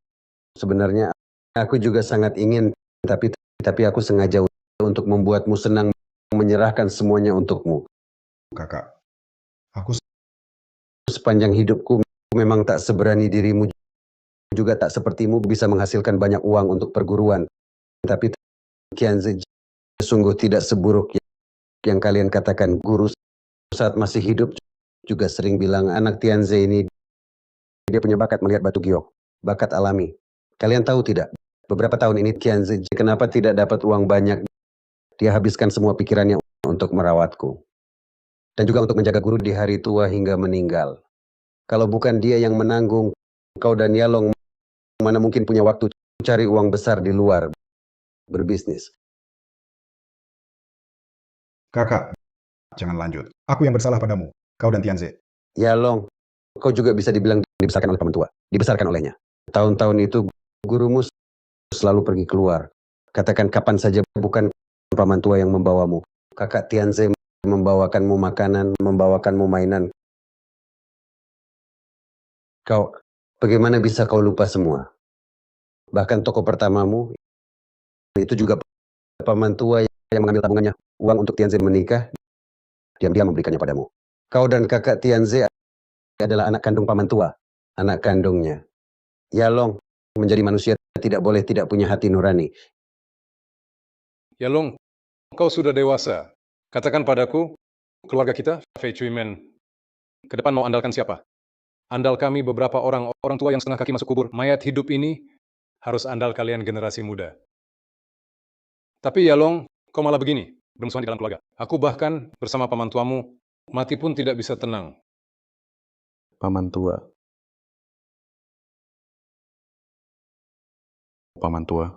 Sebenarnya aku juga sangat ingin, tapi aku sengaja untuk membuatmu senang, menyerahkan semuanya untukmu. Kakak, aku Sepanjang hidupku memang tak seberani dirimu, juga tak sepertimu bisa menghasilkan banyak uang untuk perguruan. Tapi Tianzi sungguh tidak seburuk yang kalian katakan. Guru saat masih hidup juga sering bilang anak Tianzi ini dia punya bakat melihat batu giok, bakat alami. Kalian tahu tidak, beberapa tahun ini Tianzi kenapa tidak dapat uang banyak? Dia habiskan semua pikirannya untuk merawatku. Dan juga untuk menjaga guru di hari tua hingga meninggal. Kalau bukan dia yang menanggung, kau dan Yalong mana mungkin punya waktu cari uang besar di luar, berbisnis. Kakak, jangan lanjut. Aku yang bersalah padamu, kau dan Tianzi. Yalong, kau juga bisa dibilang dibesarkan oleh paman tua, dibesarkan olehnya. Tahun-tahun itu gurumu selalu pergi keluar. Katakan kapan saja bukan paman tua yang membawamu. Kakak Tianzi membawakanmu makanan, membawakanmu mainan. Kau, bagaimana bisa kau lupa semua? Bahkan toko pertamamu, itu juga paman tua yang mengambil tabungannya, uang untuk Tianzi menikah, diam-diam memberikannya padamu. Kau dan kakak Tianzi adalah anak kandung paman tua, anak kandungnya. Yalong, menjadi manusia tidak boleh tidak punya hati nurani. Yalong, kau sudah dewasa. Katakan padaku, keluarga kita, Fei Chui Men, ke depan mau andalkan siapa? Andal kami beberapa orang tua yang setengah kaki masuk kubur. Mayat hidup ini harus andal kalian generasi muda. Tapi Yalong, kau malah begini, bermusuhan di dalam keluarga. Aku bahkan bersama paman tuamu, mati pun tidak bisa tenang. Paman tua. Paman tua.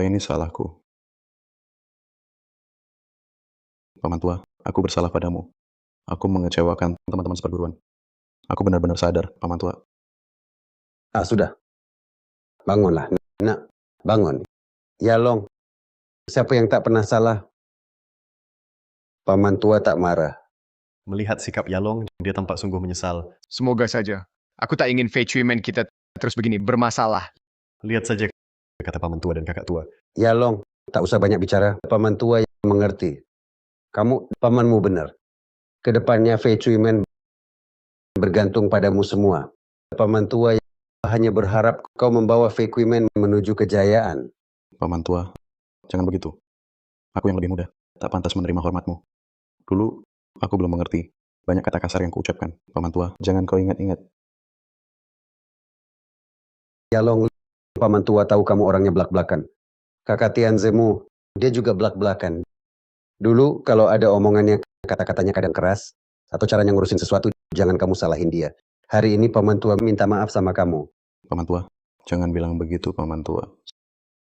Ini salahku. Paman tua, aku bersalah padamu. Aku mengecewakan teman-teman seperguruan. Aku benar-benar sadar, paman tua. Sudah. Bangunlah, nak. Bangun. Yalong, siapa yang tak pernah salah? Paman tua tak marah. Melihat sikap Yalong, dia tampak sungguh menyesal. Semoga saja. Aku tak ingin Fei Chui Men kita terus begini, bermasalah. Lihat saja, kata paman tua dan kakak tua. Yalong, tak usah banyak bicara. Paman tua yang mengerti. Kamu, pamanmu benar. Kedepannya Fei Chui Men bergantung padamu semua. Paman tua hanya berharap kau membawa Fei Chui Men menuju kejayaan. Paman tua, jangan begitu. Aku yang lebih muda, tak pantas menerima hormatmu. Dulu, aku belum mengerti. Banyak kata kasar yang kuucapkan. Paman tua, jangan kau ingat-ingat. Yalong, paman tua tahu kamu orangnya belak-belakan. Kakak Tianzemu, dia juga belak-belakan. Dulu kalau ada omongannya, kata-katanya kadang keras, atau caranya ngurusin sesuatu, jangan kamu salahin dia. Hari ini paman tua minta maaf sama kamu. Paman tua, jangan bilang begitu, paman tua.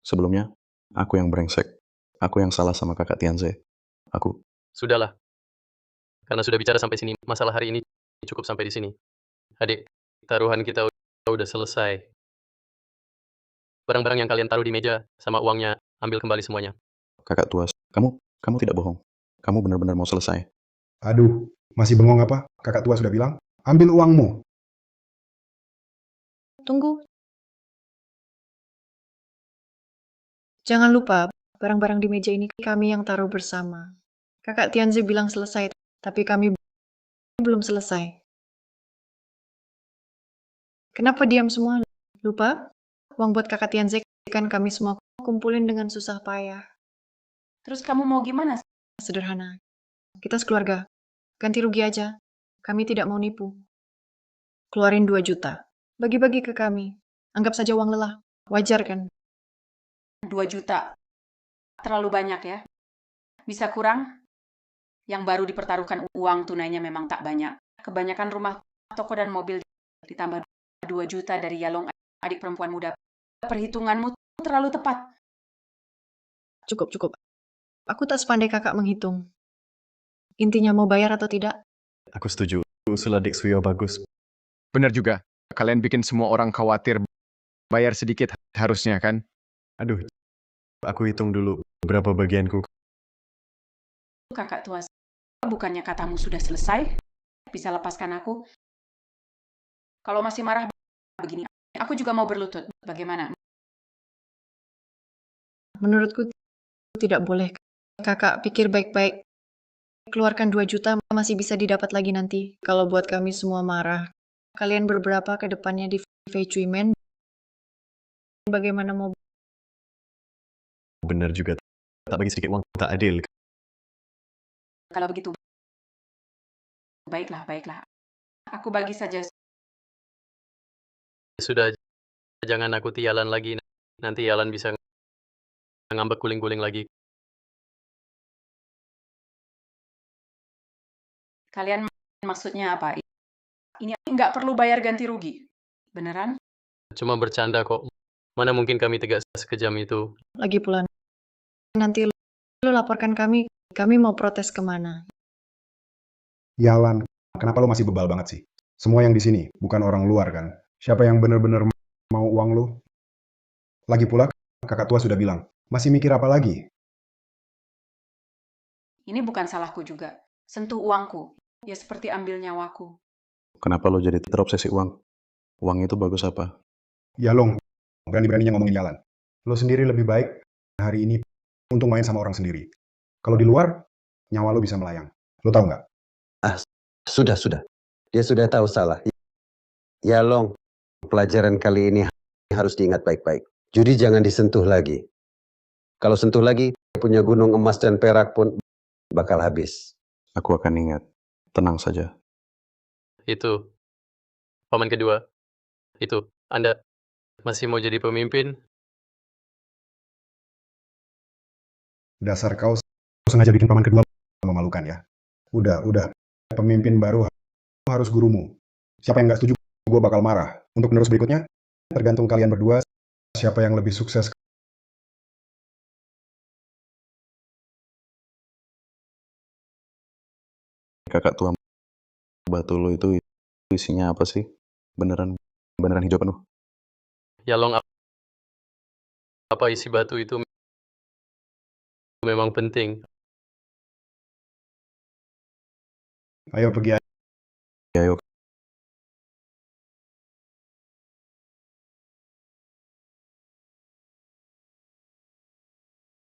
Sebelumnya, aku yang brengsek. Aku yang salah sama kakak Tianze. Aku. Sudahlah. Karena sudah bicara sampai sini, masalah hari ini cukup sampai di sini. Adik, taruhan kita udah selesai. Barang-barang yang kalian taruh di meja sama uangnya, ambil kembali semuanya. Kakak tua, kamu tidak bohong. Kamu benar-benar mau selesai. Aduh, masih bengong apa? Kakak tua sudah bilang, ambil uangmu. Tunggu. Jangan lupa, barang-barang di meja ini kami yang taruh bersama. Kakak Tianzi bilang selesai, tapi kami belum selesai. Kenapa diam semua? Lupa? Uang buat kakak Tianzi kan kami semua kumpulin dengan susah payah. Terus kamu mau gimana? Sederhana. Kita sekeluarga. Ganti rugi aja. Kami tidak mau nipu. Keluarin 2 juta. Bagi-bagi ke kami. Anggap saja uang lelah. Wajar kan? 2 juta. Terlalu banyak ya. Bisa kurang? Yang baru dipertaruhkan uang tunainya memang tak banyak. Kebanyakan rumah, toko, dan mobil ditambah 2 juta dari Yalong, adik perempuan muda. Perhitunganmu terlalu tepat. Cukup. Aku tak sepandai kakak menghitung. Intinya mau bayar atau tidak? Aku setuju. Usul adik Suyo bagus. Benar juga. Kalian bikin semua orang khawatir. Bayar sedikit harusnya kan? Aduh, aku hitung dulu berapa bagianku. Kakak tua, bukannya katamu sudah selesai? Bisa lepaskan aku? Kalau masih marah begini, aku juga mau berlutut. Bagaimana? Menurutku tidak boleh Kakak pikir baik-baik. Keluarkan 2 juta masih bisa didapat lagi nanti. Kalau buat kami semua marah. Kalian berberapa ke depannya di Fei Chui Men? Bagaimana mau Benar juga, tak bagi sedikit uang tak adil. Kalau begitu, baiklah, baiklah. Aku bagi saja. Sudah, jangan nakuti Yalan lagi. Nanti Yalan bisa ngambek guling-guling lagi. Kalian maksudnya apa? Ini nggak perlu bayar ganti rugi. Beneran? Cuma bercanda kok. Mana mungkin kami tegas sekejam itu. lagi pula? Nanti lu laporkan kami mau protes kemana? Yalan, kenapa lo masih bebal banget sih? Semua yang di sini bukan orang luar kan? Siapa yang bener-bener mau uang lo? Lagi pula, kakak tua sudah bilang, masih mikir apa lagi? Ini bukan salahku juga. Sentuh uangku. Ya seperti ambil nyawaku. Kenapa lo jadi terobsesi uang? Uang itu bagus apa? Yalong, berani-beraninya ngomongin Yalan. Lo sendiri lebih baik hari ini untuk main sama orang sendiri. Kalau di luar, nyawa lo bisa melayang. Lo tahu nggak? Sudah. Dia sudah tahu salah. Yalong, pelajaran kali ini harus diingat baik-baik. Judi jangan disentuh lagi. Kalau sentuh lagi, punya gunung emas dan perak pun bakal habis. Aku akan ingat. Tenang saja. Itu, paman kedua. Itu, Anda masih mau jadi pemimpin? Dasar kau sengaja bikin paman kedua memalukan ya. Udah. Pemimpin baru harus gurumu. Siapa yang nggak setuju, gue bakal marah. Untuk penerus berikutnya, tergantung kalian berdua, siapa yang lebih sukses. Kakak tua batu lo itu isinya apa sih? Beneran hijau penuh. Yalong, apa isi batu itu memang penting. Ayo pergi. Ayo.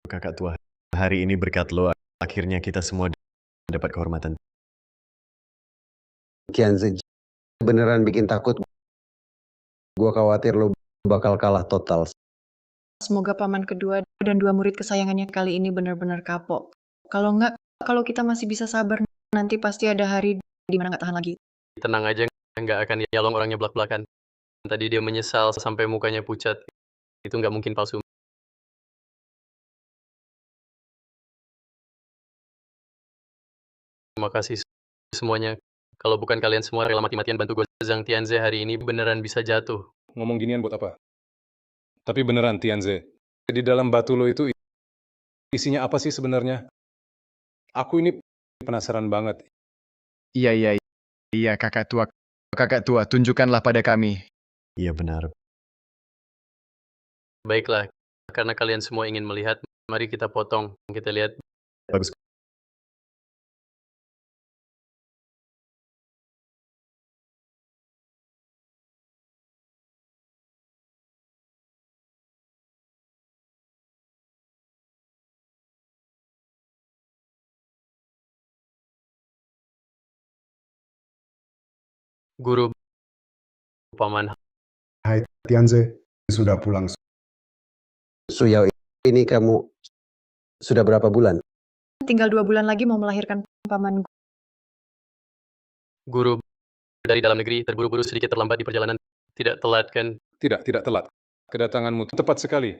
Kakak tua, hari ini berkat lo, akhirnya kita semua dapat kehormatan. Kianze beneran bikin takut. Gua khawatir lo bakal kalah total. Semoga paman kedua dan 2 murid kesayangannya kali ini benar-benar kapok. Kalau enggak, kalau kita masih bisa sabar, nanti pasti ada hari di mana nggak tahan lagi. Tenang aja, nggak akan Yalong orangnya belak-belakan. Tadi dia menyesal sampai mukanya pucat. Itu nggak mungkin palsu. Terima kasih semuanya. Kalau bukan kalian semua rela mati-matian bantu gue, Zhang Tianze hari ini beneran bisa jatuh. Ngomong ginian buat apa? Tapi beneran, Tianze. Di dalam batu lo itu isinya apa sih sebenarnya? Aku ini penasaran banget. Iya, kakak tua. Kakak tua, tunjukkanlah pada kami. Iya benar. Baiklah, karena kalian semua ingin melihat, mari kita potong. Kita lihat. Bagus. Guru, paman, Hai Tianze, sudah pulang. Suyao, ini kamu sudah berapa bulan? Tinggal 2 bulan lagi mau melahirkan paman. guru dari dalam negeri terburu-buru sedikit terlambat di perjalanan. Tidak telat kan? Tidak telat. Kedatanganmu tepat sekali.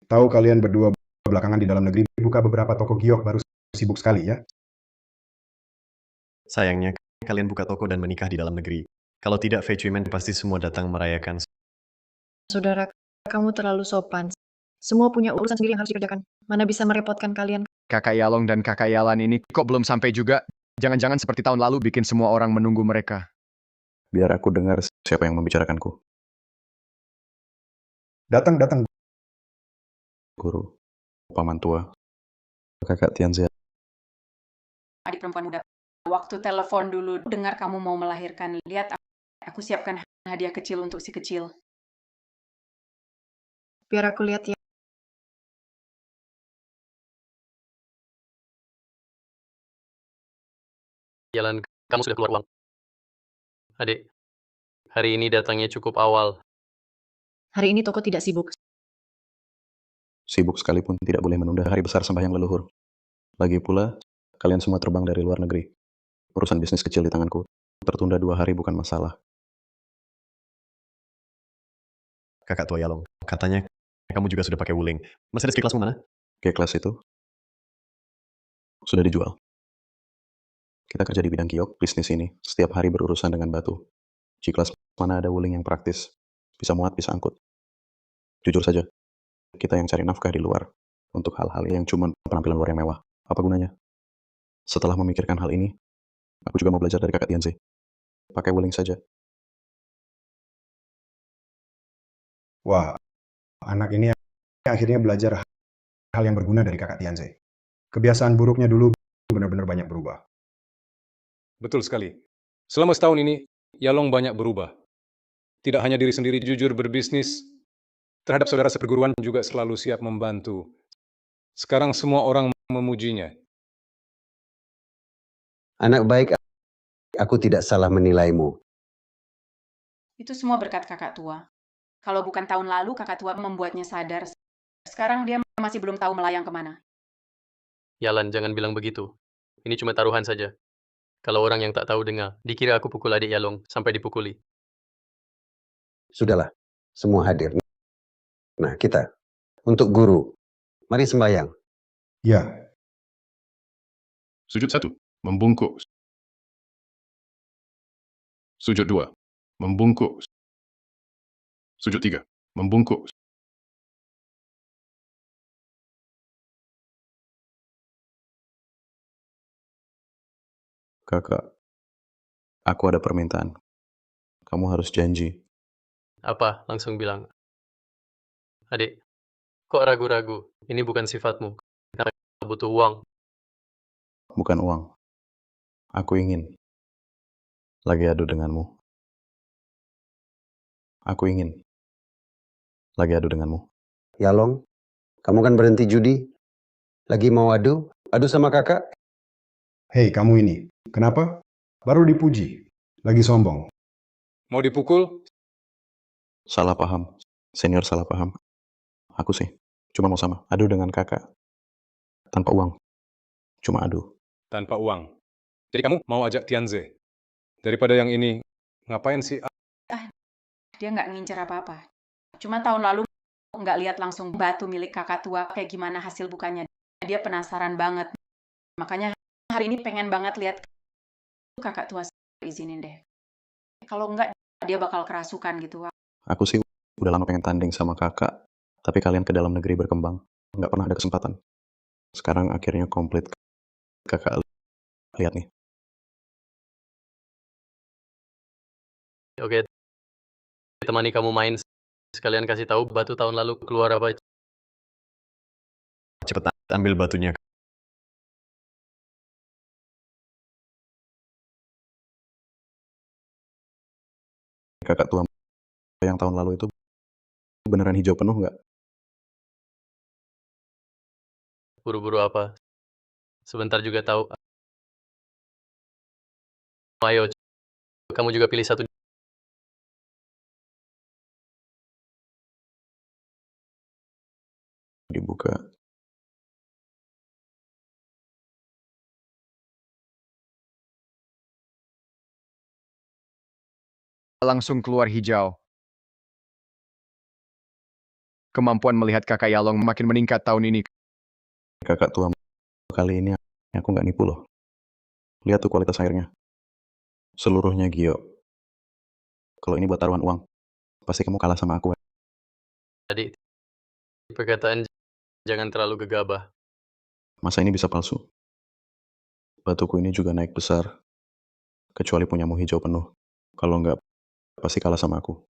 Tahu kalian berdua belakangan di dalam negeri buka beberapa toko giok baru sibuk sekali ya. Sayangnya, kalian buka toko dan menikah di dalam negeri. Kalau tidak, Fei Chui Men pasti semua datang merayakan. Saudara, kamu terlalu sopan. Semua punya urusan sendiri yang harus dikerjakan. Mana bisa merepotkan kalian? Kakak Yalong dan kakak Yalan ini kok belum sampai juga? Jangan-jangan seperti tahun lalu bikin semua orang menunggu mereka. Biar aku dengar siapa yang membicarakanku. Datang. Guru, paman tua, kakak Tianze. Adik perempuan muda. Waktu telepon dulu, dengar kamu mau melahirkan. Lihat, aku siapkan hadiah kecil untuk si kecil. Biar aku lihat ya. Jalan, kamu sudah keluar uang. Adik, hari ini datangnya cukup awal. Hari ini toko tidak sibuk. Sibuk sekalipun tidak boleh menunda hari besar sembahyang leluhur. Lagi pula, kalian semua terbang dari luar negeri. Urusan bisnis kecil di tanganku. Tertunda 2 hari bukan masalah. Kakak tua Yalong, katanya kamu juga sudah pakai Wuling. Mercedes G-Classmu mana? G-Class itu sudah dijual. Kita kerja di bidang kiok, bisnis ini. Setiap hari berurusan dengan batu. G-Class mana ada Wuling yang praktis. Bisa muat, bisa angkut. Jujur saja, kita yang cari nafkah di luar. Untuk hal-hal yang cuma penampilan luar yang mewah. Apa gunanya? Setelah memikirkan hal ini, aku juga mau belajar dari kakak Tianzi. Pakai Wuling saja. Wah, anak ini akhirnya belajar hal yang berguna dari kakak Tianze. Kebiasaan buruknya dulu benar-benar banyak berubah. Betul sekali. Selama setahun ini, Yalong banyak berubah. Tidak hanya diri sendiri jujur berbisnis, terhadap saudara seperguruan juga selalu siap membantu. Sekarang semua orang memujinya. Anak baik, aku tidak salah menilaimu. Itu semua berkat kakak tua. Kalau bukan tahun lalu, kakak tua membuatnya sadar. Sekarang dia masih belum tahu melayang kemana. Yalan, jangan bilang begitu. Ini cuma taruhan saja. Kalau orang yang tak tahu dengar, dikira aku pukul adik Yalong sampai dipukuli. Sudahlah, semua hadir. Nah, kita, untuk guru, mari sembahyang. Ya, Sujud 1, membungkuk. Sujud 2, membungkuk. Sujud 3, membungkuk. Kakak, aku ada permintaan. Kamu harus janji. Apa? Langsung bilang. Adik, kok ragu-ragu? Ini bukan sifatmu. Kenapa butuh uang? Bukan uang. Aku ingin. Lagi adu denganmu. Aku ingin. Lagi adu denganmu. Yalong, kamu kan berhenti judi. Lagi mau adu? Adu sama kakak? hei kamu ini, kenapa? Baru dipuji, lagi sombong. Mau dipukul? Salah paham. Senior salah paham. Aku sih, cuma mau sama. Adu dengan kakak. Tanpa uang. Cuma adu. Tanpa uang. Jadi kamu mau ajak Tianze? Daripada yang ini, ngapain sih? Dia nggak ngincer apa-apa. Cuma tahun lalu nggak lihat langsung batu milik kakak tua kayak gimana hasil bukannya. Dia penasaran banget. Makanya hari ini pengen banget lihat kakak tua. Izinin deh. Kalau nggak, dia bakal kerasukan gitu. Aku sih udah lama pengen tanding sama kakak. Tapi kalian ke dalam negeri berkembang. Nggak pernah ada kesempatan. Sekarang akhirnya komplit. Kakak lihat nih. Oke, temani kamu main. Sekalian kasih tahu batu tahun lalu keluar apa. Cepat ambil batunya. Kakak tua yang tahun lalu itu beneran hijau penuh nggak? Buru-buru apa? Sebentar juga tahu. Ayo, kamu juga pilih satu. Dibuka. Langsung keluar hijau. Kemampuan melihat kakak Yalong makin meningkat tahun ini. Kakak tua kali ini aku nggak nipu loh. Lihat tuh kualitas airnya. Seluruhnya Gio. Kalau ini buat taruhan uang, pasti kamu kalah sama aku. Tadi, perkataan jangan terlalu gegabah. Masa ini bisa palsu? Batuku ini juga naik besar. Kecuali punyamu hijau penuh. Kalau nggak, pasti kalah sama aku.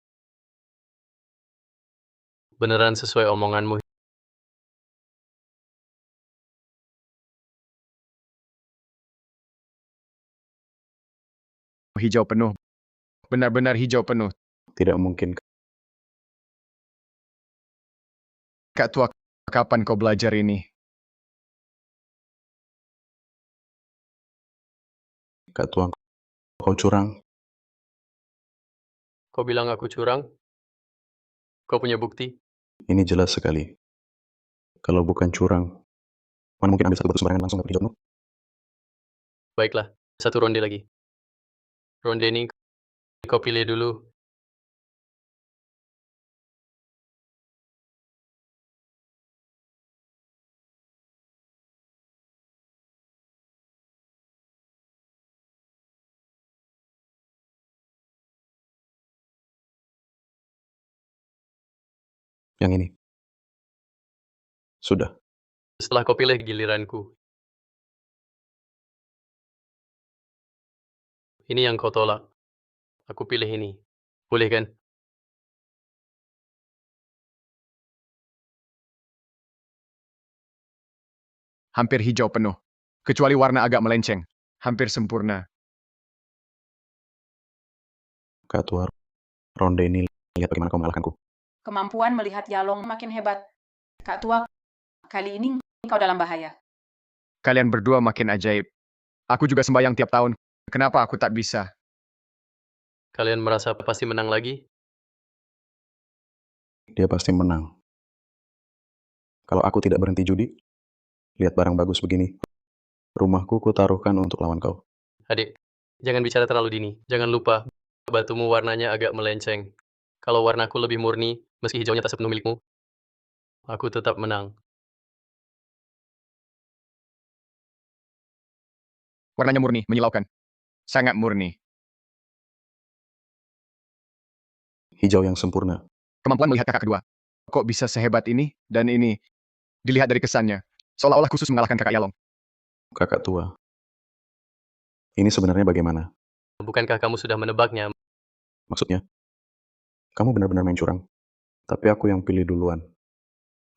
Beneran sesuai omonganmu. Hijau penuh. Benar-benar hijau penuh. Tidak mungkin. Kak tua, kapan kau belajar ini? Kak Tua, kau curang. Kau bilang aku curang? Kau punya bukti? Ini jelas sekali. Kalau bukan curang, mana mungkin ambil satu batu sembarangan langsung dapat hijau penuh? Baiklah, satu ronde lagi. Ronde ini kau pilih dulu. Yang ini. Sudah. Setelah kau pilih giliranku. Ini yang kau tolak. Aku pilih ini. Boleh kan? Hampir hijau penuh. Kecuali warna agak melenceng. Hampir sempurna. Kak Tua, ronde ini lihat bagaimana kau mengalahkanku. Kemampuan melihat Yalong makin hebat. Kak Tua, kali ini kau dalam bahaya. Kalian berdua makin ajaib. Aku juga sembahyang tiap tahun. Kenapa aku tak bisa? Kalian merasa pasti menang lagi? Dia pasti menang. Kalau aku tidak berhenti judi, lihat barang bagus begini. Rumahku ku taruhkan untuk lawan kau. Adik, jangan bicara terlalu dini. Jangan lupa, batumu warnanya agak melenceng. Kalau warnaku lebih murni, meski hijaunya tak sepenuh milikmu, aku tetap menang. Warnanya murni, menyilaukan. Sangat murni. Hijau yang sempurna. Kemampuan melihat kakak kedua. Kok bisa sehebat ini dan ini? Dilihat dari kesannya. Seolah-olah khusus mengalahkan kakak Yalong. Kakak tua. Ini sebenarnya bagaimana? Bukankah kamu sudah menebaknya? Maksudnya? Kamu benar-benar main curang. Tapi aku yang pilih duluan.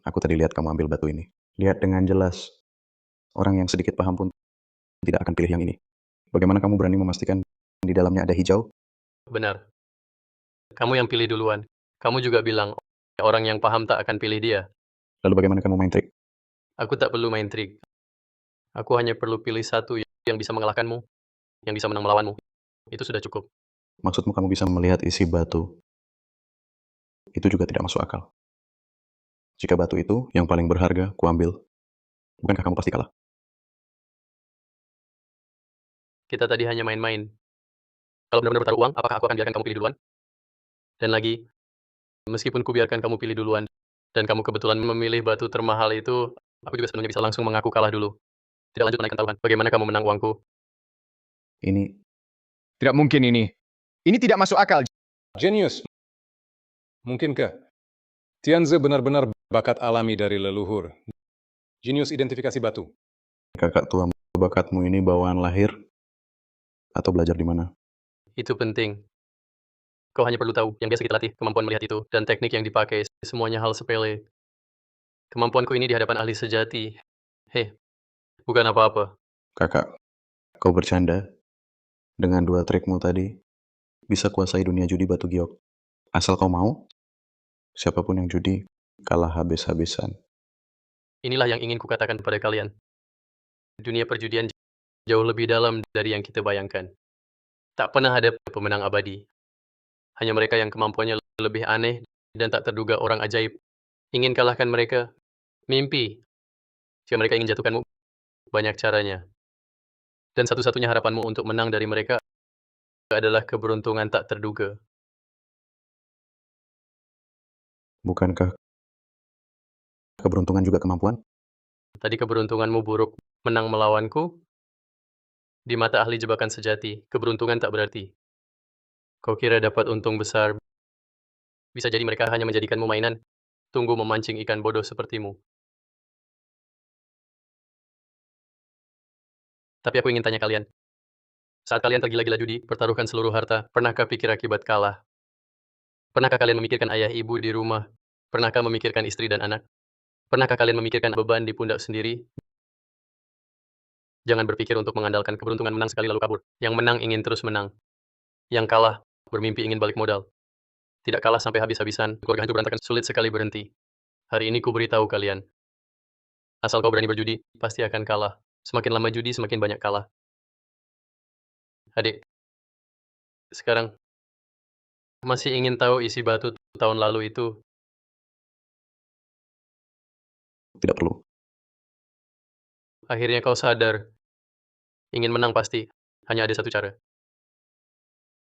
Aku tadi lihat kamu ambil batu ini. Lihat dengan jelas. Orang yang sedikit paham pun tidak akan pilih yang ini. Bagaimana kamu berani memastikan di dalamnya ada hijau? Benar. Kamu yang pilih duluan. Kamu juga bilang, orang yang paham tak akan pilih dia. Lalu bagaimana kamu main trik? Aku tak perlu main trik. Aku hanya perlu pilih satu yang bisa mengalahkanmu, yang bisa menang melawanmu. Itu sudah cukup. Maksudmu kamu bisa melihat isi batu. Itu juga tidak masuk akal. Jika batu itu yang paling berharga, kuambil. Bukankah kamu pasti kalah? Kita tadi hanya main-main. Kalau benar-benar bertaruh uang, apakah aku akan biarkan kamu pilih duluan? Dan lagi, meskipun kubiarkan kamu pilih duluan, dan kamu kebetulan memilih batu termahal itu, aku juga sepenuhnya bisa langsung mengaku kalah dulu. Tidak lanjut menaikkan taruhan. Bagaimana kamu menang uangku? Ini Tidak mungkin ini. Ini tidak masuk akal. Genius. Mungkinkah? Tianze benar-benar bakat alami dari leluhur. Jenius identifikasi batu. kakak tua, bakatmu ini bawaan lahir? Atau belajar di mana? Itu penting. Kau hanya perlu tahu, yang biasa kita latih, kemampuan melihat itu, dan teknik yang dipakai, semuanya hal sepele. Kemampuanku ini di hadapan ahli sejati. Heh, bukan apa-apa. Kakak, kau bercanda? Dengan dua trikmu tadi, bisa kuasai dunia judi batu giok. Asal kau mau, siapapun yang judi, kalah habis-habisan. Inilah yang ingin kukatakan kepada kalian. Dunia perjudian jauh lebih dalam dari yang kita bayangkan. Tak pernah ada pemenang abadi. Hanya mereka yang kemampuannya lebih aneh dan tak terduga orang ajaib. Ingin kalahkan mereka, mimpi. Jika mereka ingin jatuhkanmu, banyak caranya. Dan satu-satunya harapanmu untuk menang dari mereka adalah keberuntungan tak terduga. Bukankah keberuntungan juga kemampuan? Tadi keberuntunganmu buruk menang melawanku. Di mata ahli jebakan sejati, keberuntungan tak berarti. Kau kira dapat untung besar, bisa jadi mereka hanya menjadikanmu mainan, tunggu memancing ikan bodoh sepertimu. Tapi aku ingin tanya kalian, saat kalian tergila-gila judi, pertaruhkan seluruh harta, pernahkah pikir akibat kalah? Pernahkah kalian memikirkan ayah ibu di rumah? Pernahkah memikirkan istri dan anak? Pernahkah kalian memikirkan beban di pundak sendiri? Jangan berpikir untuk mengandalkan keberuntungan menang sekali lalu kabur. Yang menang ingin terus menang. Yang kalah, bermimpi ingin balik modal. Tidak kalah sampai habis-habisan, keluarga hancur berantakan, sulit sekali berhenti. Hari ini ku beritahu kalian, asal kau berani berjudi, pasti akan kalah. Semakin lama judi, semakin banyak kalah. Adik, sekarang masih ingin tahu isi batu tahun lalu itu? Tidak perlu. Akhirnya kau sadar, ingin menang pasti, hanya ada satu cara.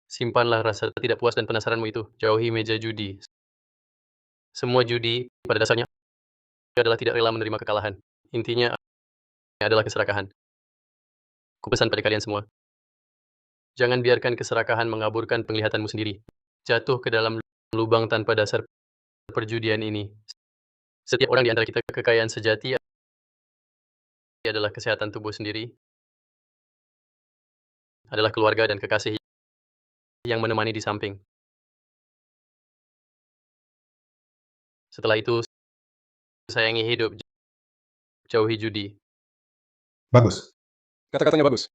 Simpanlah rasa tidak puas dan penasaranmu itu, jauhi meja judi. Semua judi, pada dasarnya, adalah tidak rela menerima kekalahan. Intinya adalah keserakahan. Kupesan pada kalian semua, jangan biarkan keserakahan mengaburkan penglihatanmu sendiri. Jatuh ke dalam lubang tanpa dasar perjudian ini. Setiap orang di antara kita kekayaan sejati adalah kesehatan tubuh sendiri, adalah keluarga dan kekasih yang menemani di samping. Setelah itu, sayangi hidup, jauhi judi. Bagus. Kata-katanya bagus.